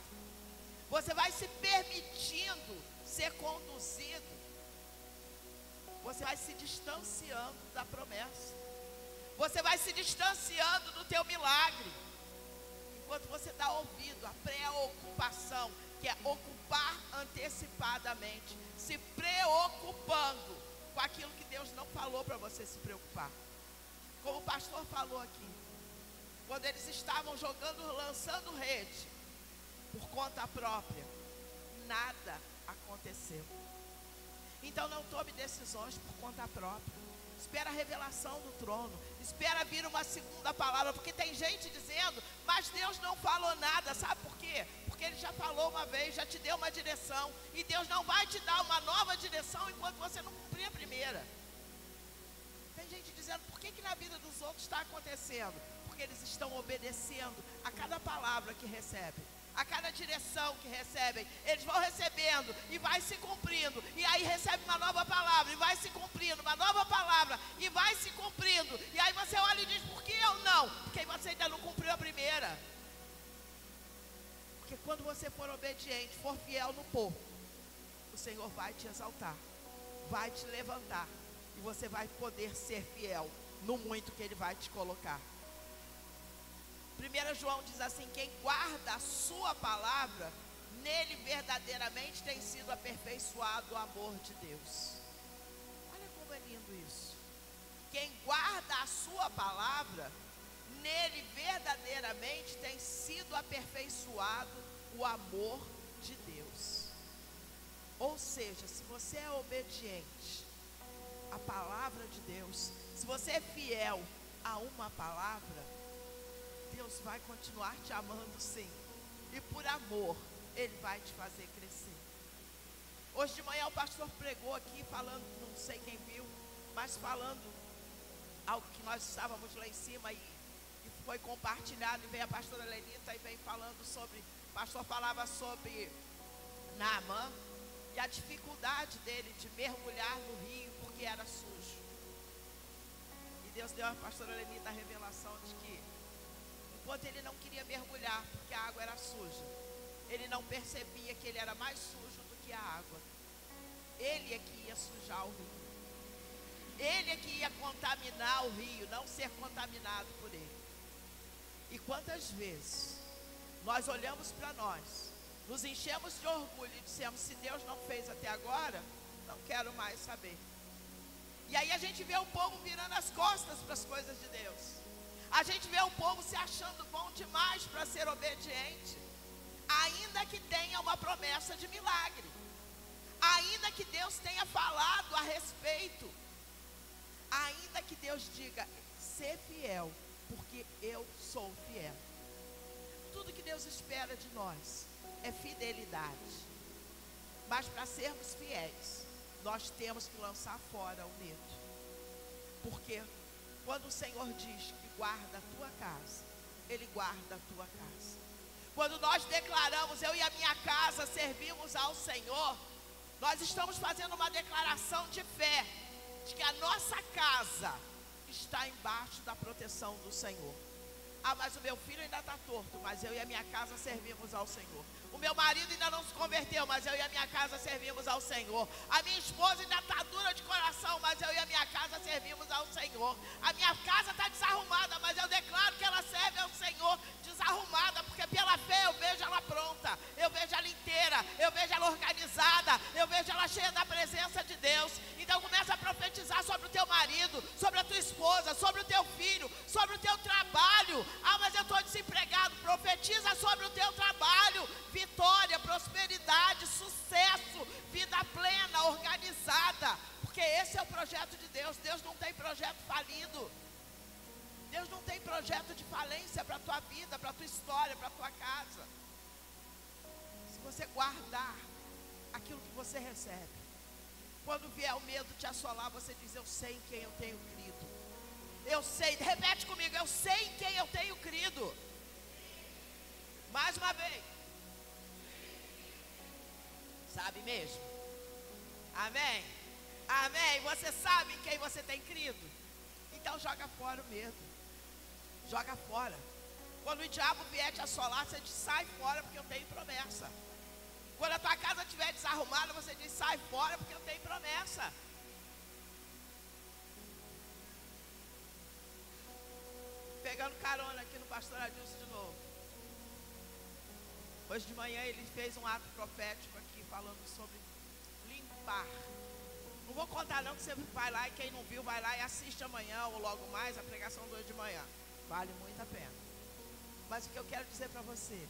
Você vai se permitindo ser conduzido. Você vai se distanciando da promessa. Você vai se distanciando do teu milagre. Enquanto você dá ouvido à preocupação, que é ocupar antecipadamente, se preocupando com aquilo que Deus não falou para você se preocupar. Como o pastor falou aqui, quando eles estavam lançando rede por conta própria, nada aconteceu. Então não tome decisões por conta própria. Espera a revelação do trono. Espera vir uma segunda palavra. Porque tem gente dizendo, mas Deus não falou nada. Sabe por quê? Porque Ele já falou uma vez, já te deu uma direção. E Deus não vai te dar uma nova direção enquanto você não cumprir a primeira. Tem gente dizendo, por que na vida dos outros está acontecendo? Porque eles estão obedecendo a cada palavra que recebem. A cada direção que recebem, eles vão recebendo e vai se cumprindo. E aí recebe uma nova palavra e vai se cumprindo, uma nova palavra e vai se cumprindo. E aí você olha e diz, por que eu não? Porque você ainda não cumpriu a primeira. Porque quando você for obediente, for fiel no pouco, o Senhor vai te exaltar, vai te levantar. E você vai poder ser fiel no muito que Ele vai te colocar. 1 João diz assim, quem guarda a sua palavra, nele verdadeiramente tem sido aperfeiçoado o amor de Deus. Olha como é lindo isso. Quem guarda a sua palavra, nele verdadeiramente tem sido aperfeiçoado o amor de Deus. Ou seja, se você é obediente à palavra de Deus, se você é fiel a uma palavra, Deus vai continuar te amando sim. E por amor, Ele vai te fazer crescer. Hoje de manhã o pastor pregou aqui, falando, não sei quem viu, mas falando algo que nós estávamos lá em cima e foi compartilhado. E veio a pastora Lenita e veio falando sobre, o pastor falava sobre Naamã e a dificuldade dele de mergulhar no rio porque era sujo. E Deus deu à pastora Lenita a revelação de que enquanto ele não queria mergulhar porque a água era suja, ele não percebia que ele era mais sujo do que a água. Ele é que ia sujar o rio. Ele é que ia contaminar o rio, não ser contaminado por ele. E quantas vezes nós olhamos para nós, nos enchemos de orgulho e dissemos, se Deus não fez até agora, não quero mais saber. E aí a gente vê o povo virando as costas para as coisas de Deus. A gente vê o povo se achando bom demais para ser obediente, ainda que tenha uma promessa de milagre, ainda que Deus tenha falado a respeito, ainda que Deus diga, ser fiel, porque eu sou fiel. Tudo que Deus espera de nós é fidelidade, mas para sermos fiéis, nós temos que lançar fora o medo, porque quando o Senhor diz que guarda a tua casa, Ele guarda a tua casa. Quando nós declaramos, eu e a minha casa servimos ao Senhor, nós estamos fazendo uma declaração de fé, de que a nossa casa está embaixo da proteção do Senhor. Ah, mas o meu filho ainda está torto, mas eu e a minha casa servimos ao Senhor. O meu marido ainda não se converteu, mas eu e a minha casa servimos ao Senhor. A minha esposa ainda está dura de coração, mas eu e a minha casa servimos ao Senhor. A minha casa está desarrumada, mas eu declaro que ela serve ao Senhor desarrumada, porque pela fé eu vejo ela pronta, eu vejo ela inteira, eu vejo ela organizada, eu vejo ela cheia da presença de Deus. Então começa a profetizar sobre o teu marido, sobre a tua esposa, sobre o teu filho, tua vida, para a tua história, para a tua casa. Se você guardar aquilo que você recebe, quando vier o medo te assolar, você diz: eu sei em quem eu tenho crido. Eu sei, repete comigo: eu sei em quem eu tenho crido. Mais uma vez. Sabe mesmo? Amém? Amém? Você sabe em quem você tem crido? Então joga fora o medo. Joga fora. Quando o diabo vier te assolar, você diz: sai fora, porque eu tenho promessa. Quando a tua casa estiver desarrumada, você diz: sai fora, porque eu tenho promessa. Pegando carona aqui no pastor Adilson de novo. Hoje de manhã ele fez um ato profético aqui, falando sobre limpar. Não vou contar não, que você vai lá, e quem não viu vai lá e assiste amanhã ou logo mais a pregação de hoje de manhã. Vale muito a pena. Mas o que eu quero dizer para você,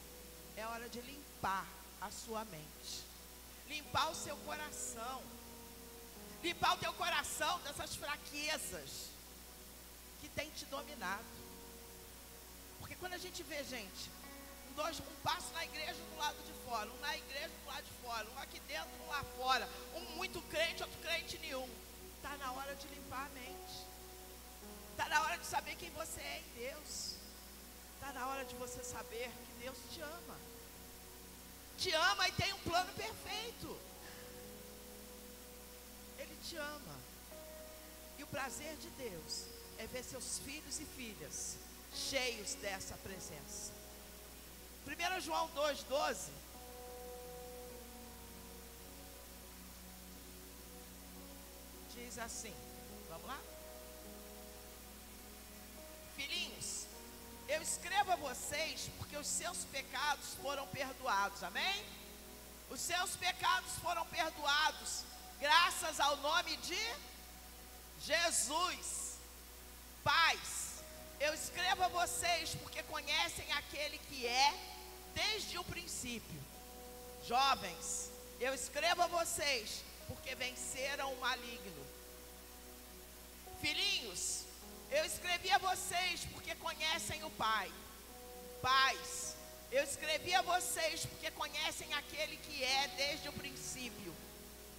é hora de limpar a sua mente, limpar o seu coração, limpar o teu coração dessas fraquezas que tem te dominado. Porque quando a gente vê gente, um passo na igreja, um do lado de fora, um na igreja, do lado de fora, um aqui dentro, um lá fora, um muito crente, outro crente nenhum, está na hora de limpar a mente, está na hora de saber quem você é em Deus, está na hora de você saber que Deus te ama e tem um plano perfeito. Ele te ama, e o prazer de Deus é ver seus filhos e filhas cheios dessa presença. 1 João 2,12 diz assim, vamos lá? Filhinhos, eu escrevo a vocês porque os seus pecados foram perdoados, amém? Os seus pecados foram perdoados graças ao nome de Jesus. Pais, eu escrevo a vocês porque conhecem aquele que é desde o princípio. Jovens, eu escrevo a vocês porque venceram o maligno. Filhinhos, eu escrevi a vocês porque conhecem o Pai. Pais, eu escrevi a vocês porque conhecem aquele que é desde o princípio.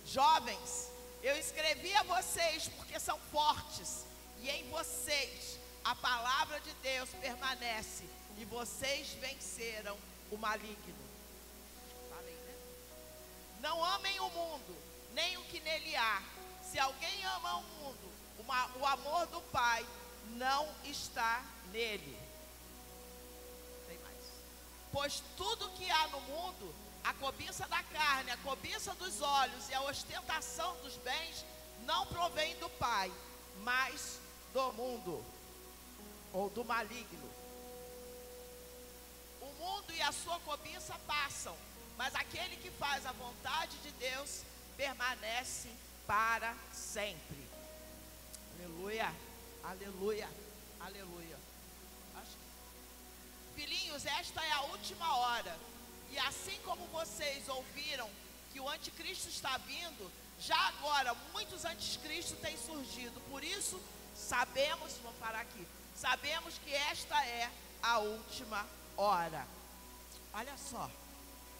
Jovens, eu escrevi a vocês porque são fortes e em vocês a palavra de Deus permanece e vocês venceram o maligno. Falei, né? Não amem o mundo, nem o que nele há. Se alguém ama o mundo, o amor do Pai não está nele. Tem mais. Pois tudo que há no mundo, a cobiça da carne, a cobiça dos olhos e a ostentação dos bens, não provém do Pai, mas do mundo, ou do maligno. O mundo e a sua cobiça passam, mas aquele que faz a vontade de Deus permanece para sempre. Aleluia, aleluia, aleluia. Filhinhos, esta é a última hora. E assim como vocês ouviram que o anticristo está vindo, já agora muitos anticristos têm surgido. Por isso, sabemos, vamos parar aqui, sabemos que esta é a última hora. Olha só,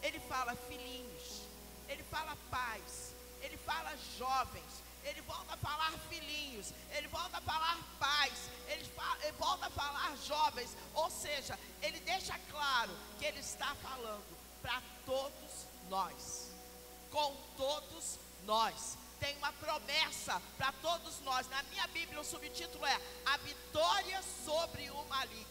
ele fala filhinhos, ele fala pais, ele fala jovens, ele volta a falar filhinhos, ele volta a falar pais, ele volta a falar jovens. Ou seja, ele deixa claro que ele está falando para todos nós, com todos nós. Tem uma promessa para todos nós. Na minha Bíblia o subtítulo é A Vitória sobre o Maligno.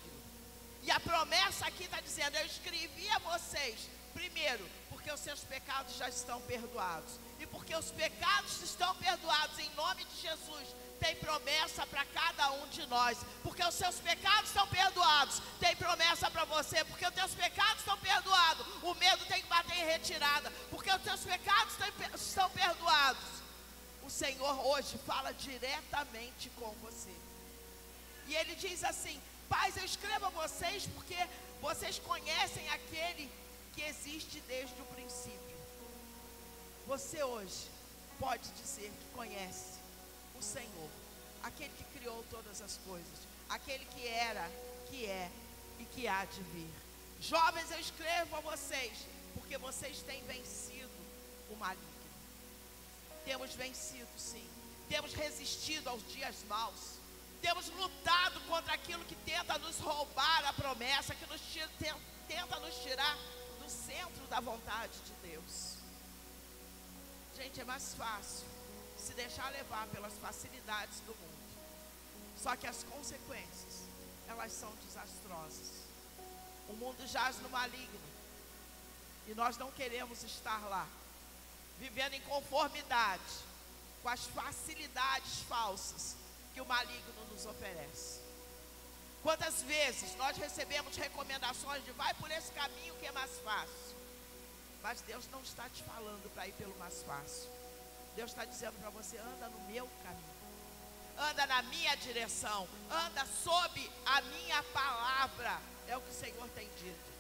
E a promessa aqui está dizendo: eu escrevi a vocês, primeiro, porque os seus pecados já estão perdoados. E porque os pecados estão perdoados em nome de Jesus, tem promessa para cada um de nós. Porque os seus pecados estão perdoados, tem promessa para você. Porque os teus pecados estão perdoados, o medo tem que bater em retirada. Porque os teus pecados estão perdoados, o Senhor hoje fala diretamente com você. E ele diz assim: pais, eu escrevo a vocês porque vocês conhecem aquele que existe desde o princípio. Você hoje pode dizer que conhece o Senhor, aquele que criou todas as coisas, aquele que era, que é e que há de vir. Jovens, eu escrevo a vocês, porque vocês têm vencido o maligno. Temos vencido, sim. Temos resistido aos dias maus. Temos lutado contra aquilo que tenta nos roubar a promessa, que tenta nos tirar do centro da vontade de Deus. Gente, é mais fácil se deixar levar pelas facilidades do mundo. Só que as consequências, elas são desastrosas. O mundo jaz no maligno e nós não queremos estar lá, vivendo em conformidade com as facilidades falsas que o maligno nos oferece. Quantas vezes nós recebemos recomendações de vai por esse caminho que é mais fácil, mas Deus não está te falando para ir pelo mais fácil. Deus está dizendo para você, anda no meu caminho, anda na minha direção, anda sob a minha palavra, é o que o Senhor tem dito.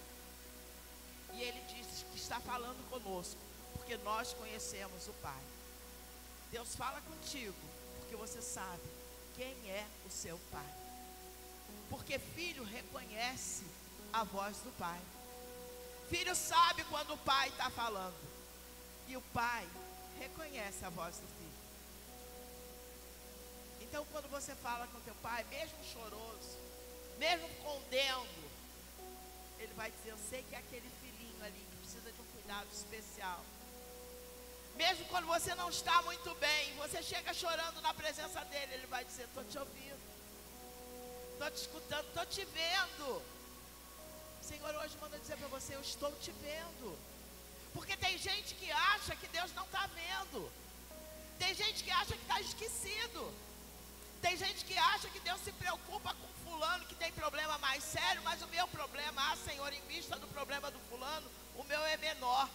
E Ele diz que está falando conosco, porque nós conhecemos o Pai. Deus fala contigo, porque você sabe quem é o seu Pai. Porque filho reconhece a voz do Pai. Filho sabe quando o Pai está falando. E o Pai reconhece a voz do filho. Então quando você fala com teu pai, mesmo choroso, mesmo condendo, ele vai dizer, eu sei que é aquele filhinho ali que precisa de um cuidado especial. Mesmo quando você não está muito bem, você chega chorando na presença dele, ele vai dizer, estou te ouvindo, estou te escutando, estou te vendo. O Senhor hoje manda dizer para você, eu estou te vendo. Porque tem gente que acha que Deus não está vendo. Tem gente que acha que está esquecido. Tem gente que acha que Deus se preocupa com fulano que tem problema mais sério, mas o meu problema, Senhor, em vista do problema do fulano, o meu é menor.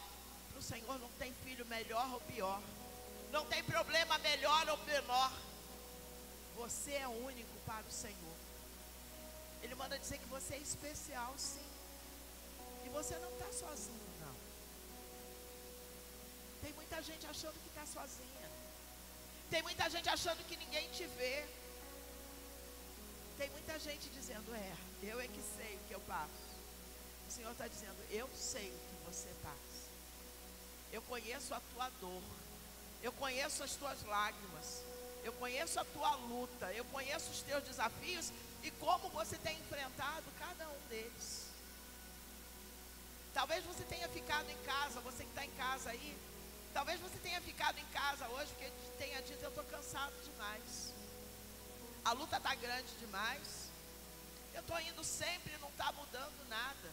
O Senhor não tem filho melhor ou pior. Não tem problema melhor ou menor. Você é único para o Senhor. Ele manda dizer que você é especial, sim. E você não está sozinho, não. Tem muita gente achando que está sozinha. Tem muita gente achando que ninguém te vê. Tem muita gente dizendo, eu é que sei o que eu passo. O Senhor está dizendo, eu sei o que você passa. Eu conheço a tua dor. Eu conheço as tuas lágrimas. Eu conheço a tua luta. Eu conheço os teus desafios e como você tem enfrentado cada um deles. Talvez você tenha ficado em casa, você que está em casa aí. Talvez você tenha ficado em casa hoje porque tenha dito, eu estou cansado demais. A luta está grande demais. Eu estou indo sempre e não está mudando nada.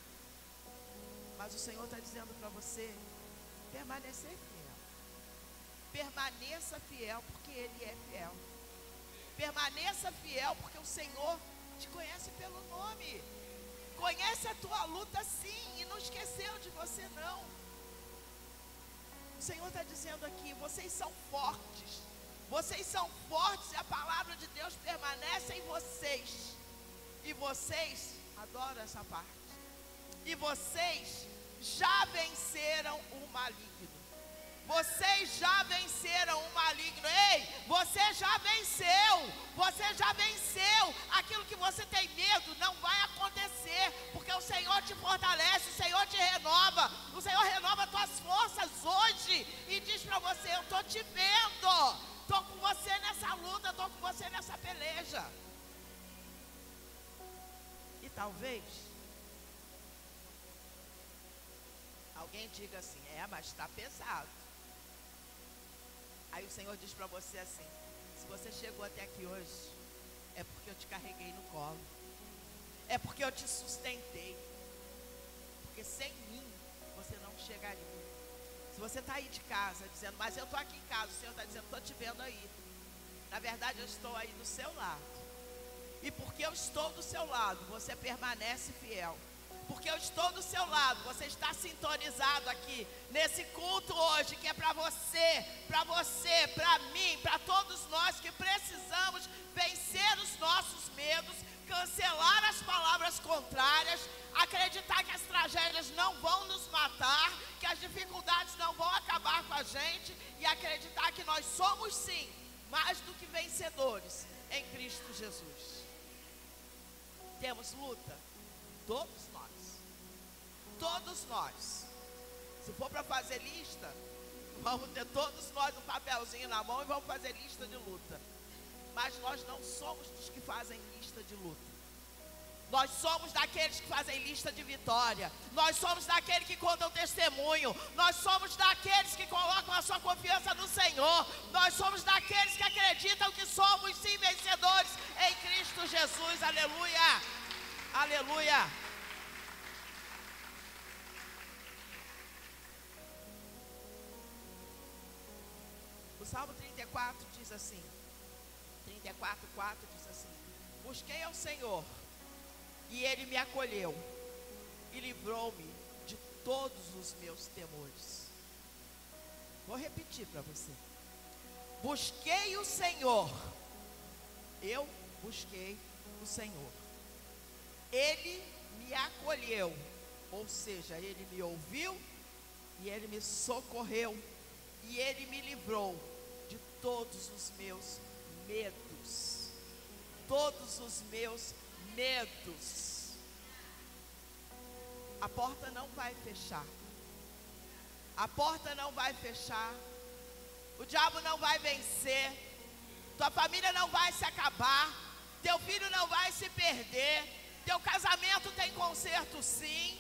Mas o Senhor está dizendo para você, permanecer fiel. Permaneça fiel porque Ele é fiel. Permaneça fiel porque o Senhor te conhece pelo nome. Conhece a tua luta sim e não esqueceu de você não. O Senhor está dizendo aqui, vocês são fortes. Vocês são fortes e a palavra de Deus permanece em vocês. E vocês, adoro essa parte. E vocês já venceram o maligno. Vocês já venceram o maligno. Ei, você já venceu. Você já venceu. Aquilo que você tem medo não vai acontecer. Porque o Senhor te fortalece, o Senhor te renova. O Senhor renova as tuas forças hoje. E diz para você, eu estou te vendo. Estou com você nessa luta, estou com você nessa peleja. E talvez alguém diga assim, mas está pesado. Aí o Senhor diz para você assim, se você chegou até aqui hoje, é porque eu te carreguei no colo. É porque eu te sustentei. Porque sem mim, você não chegaria. Se você está aí de casa, dizendo, mas eu estou aqui em casa, o Senhor está dizendo, estou te vendo aí. Na verdade, eu estou aí do seu lado. E porque eu estou do seu lado, você permanece fiel. Porque eu estou do seu lado, você está sintonizado aqui, nesse culto hoje, que é para você, para mim, para todos nós que precisamos vencer os nossos medos, cancelar as palavras contrárias, acreditar que as tragédias não vão nos matar, que as dificuldades não vão acabar com a gente e acreditar que nós somos sim, mais do que vencedores em Cristo Jesus. Temos luta? Todos nós. Todos nós. Se for para fazer lista, vamos ter todos nós um papelzinho na mão e vamos fazer lista de luta. Mas nós não somos dos que fazem lista de luta. Nós somos daqueles que fazem lista de vitória. Nós somos daqueles que contam testemunho. Nós somos daqueles que colocam a sua confiança no Senhor. Nós somos daqueles que acreditam que somos sim vencedores em Cristo Jesus. Aleluia! Aleluia! O Salmo 34 diz assim, 34:4 diz assim: busquei ao Senhor, e Ele me acolheu, e livrou-me de todos os meus temores. Vou repetir para você. Busquei o Senhor, eu busquei o Senhor. Ele me acolheu, ou seja, Ele me ouviu, e Ele me socorreu, e Ele me livrou de todos os meus medos. Todos os meus medos. A porta não vai fechar. A porta não vai fechar. O diabo não vai vencer. Tua família não vai se acabar. Teu filho não vai se perder. Teu casamento tem conserto sim.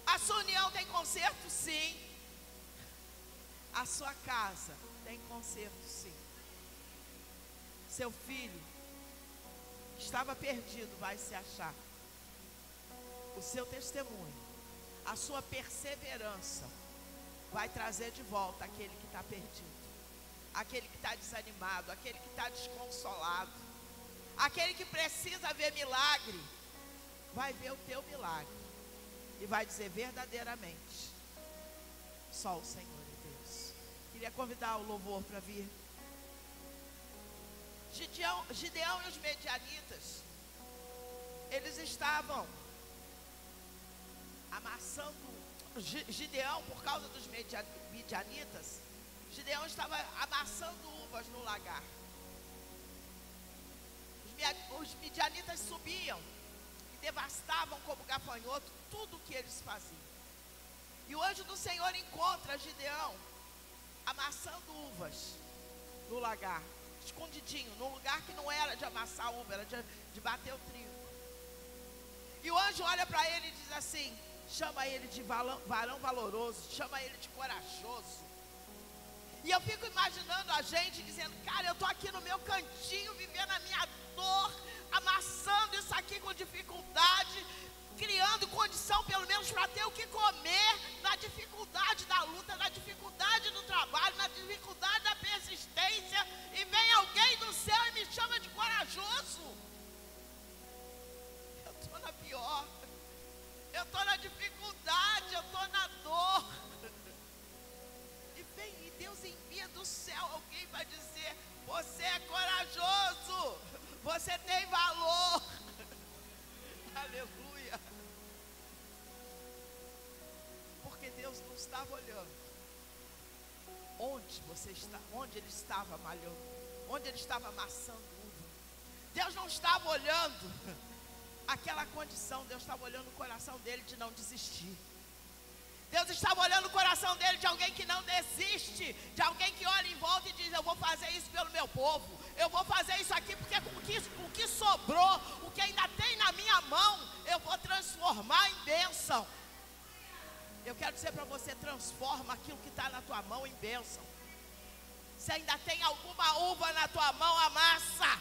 A sua união tem conserto sim. A sua casa tem conserto sim. Seu filho que estava perdido vai se achar. O seu testemunho, a sua perseverança vai trazer de volta aquele que está perdido, aquele que está desanimado, aquele que está desconsolado, aquele que precisa ver milagre, vai ver o teu milagre e vai dizer verdadeiramente: só o Senhor é Deus. Queria convidar o louvor para vir. Gideão e os medianitas, eles estavam amassando. Gideão, por causa dos medianitas, Gideão estava amassando uvas no lagar. Os medianitas subiam e devastavam como gafanhoto tudo o que eles faziam. E o anjo do Senhor encontra Gideão amassando uvas no lagar, escondidinho, num lugar que não era de amassar uva, era de bater o trigo. E o anjo olha para ele e diz assim: chama ele de varão valoroso, chama ele de corajoso. E eu fico imaginando a gente dizendo: cara, eu estou aqui no meu cantinho, vivendo a minha dor, amassando isso aqui com dificuldade, criando condição pelo menos para ter o que comer, na dificuldade da luta, na dificuldade do trabalho, na dificuldade da persistência, e vem alguém do céu e me chama de corajoso. Eu estou na pior, eu estou na dificuldade, eu estou na dor. E Deus envia do céu alguém para dizer: você é corajoso, você tem valor. Aleluia. Porque Deus não estava olhando onde você está, onde ele estava malhando, onde ele estava amassando uva. Deus não estava olhando aquela condição, Deus estava olhando o coração dele de não desistir. Deus estava olhando o coração dele de alguém que não desiste, de alguém que olha em volta e diz: eu vou fazer isso pelo meu povo, eu vou fazer isso aqui porque o que sobrou, o que ainda tem na minha mão, eu vou transformar em bênção. Eu quero dizer para você: transforma aquilo que está na tua mão em bênção. Se ainda tem alguma uva na tua mão, amassa.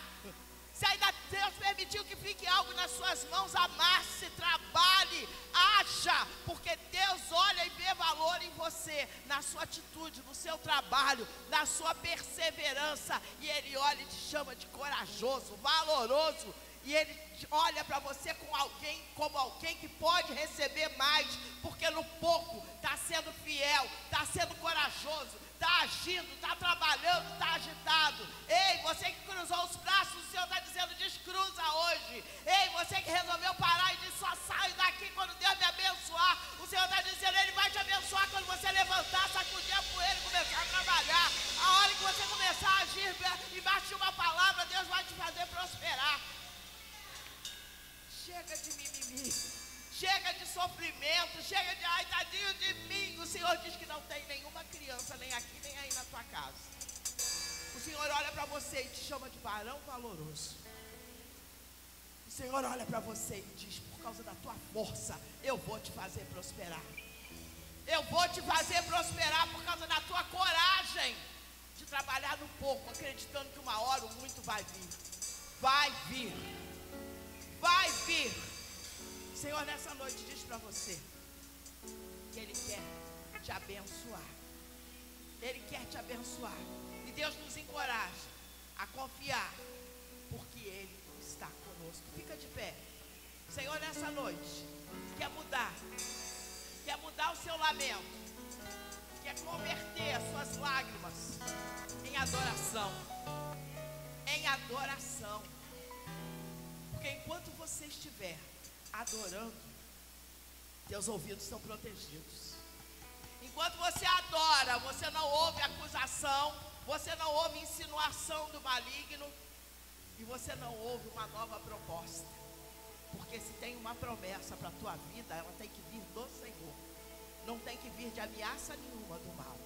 Se ainda Deus permitiu que fique algo nas suas mãos, amasse, trabalhe, haja, porque Deus olha e vê valor em você, na sua atitude, no seu trabalho, na sua perseverança, e Ele olha e te chama de corajoso, valoroso, e Ele olha para você como alguém que pode receber mais, porque no pouco está sendo fiel, está sendo corajoso, está agindo, está trabalhando, está agitado. Ei, você que cruzou os braços, o Senhor está dizendo: descruza hoje. Ei, você que resolveu parar e disse: só saio daqui quando Deus me abençoar, o Senhor está dizendo: Ele vai te abençoar quando você levantar, sacudir a poeira e começar a trabalhar. A hora que você começar a agir embaixo de uma palavra, Deus vai te fazer prosperar. Chega de mimimi, chega sofrimento, chega de ai, tadinho de mim. O Senhor diz que não tem nenhuma criança, nem aqui, nem aí na tua casa. O Senhor olha para você e te chama de varão valoroso. O Senhor olha para você e diz: por causa da tua força, eu vou te fazer prosperar. Eu vou te fazer prosperar por causa da tua coragem de trabalhar no pouco, acreditando que uma hora o muito vai vir. Vai vir. Vai vir. O Senhor nessa noite diz para você que Ele quer te abençoar. Ele quer te abençoar. E Deus nos encoraja a confiar, porque Ele está conosco. Fica de pé. O Senhor nessa noite quer mudar o seu lamento, quer converter as suas lágrimas em adoração. Em adoração. Porque enquanto você estiver adorando, teus ouvidos são protegidos. Enquanto você adora, você não ouve acusação, você não ouve insinuação do maligno, e você não ouve uma nova proposta. Porque se tem uma promessa para a tua vida, ela tem que vir do Senhor. Não tem que vir de ameaça nenhuma do mal.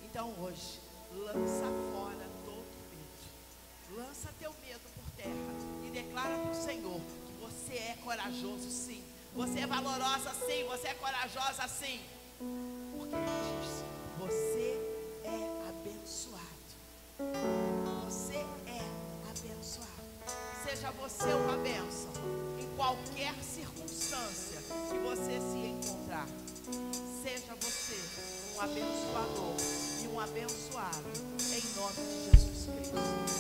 Então hoje, lança fora todo medo. Lança teu medo por terra e declara para o Senhor que você é corajoso sim. Você é valorosa sim, você é corajosa sim. Porque Ele diz: você é abençoado. Você é abençoado. Seja você uma bênção em qualquer circunstância que você se encontrar. Seja você um abençoador e um abençoado em nome de Jesus Cristo.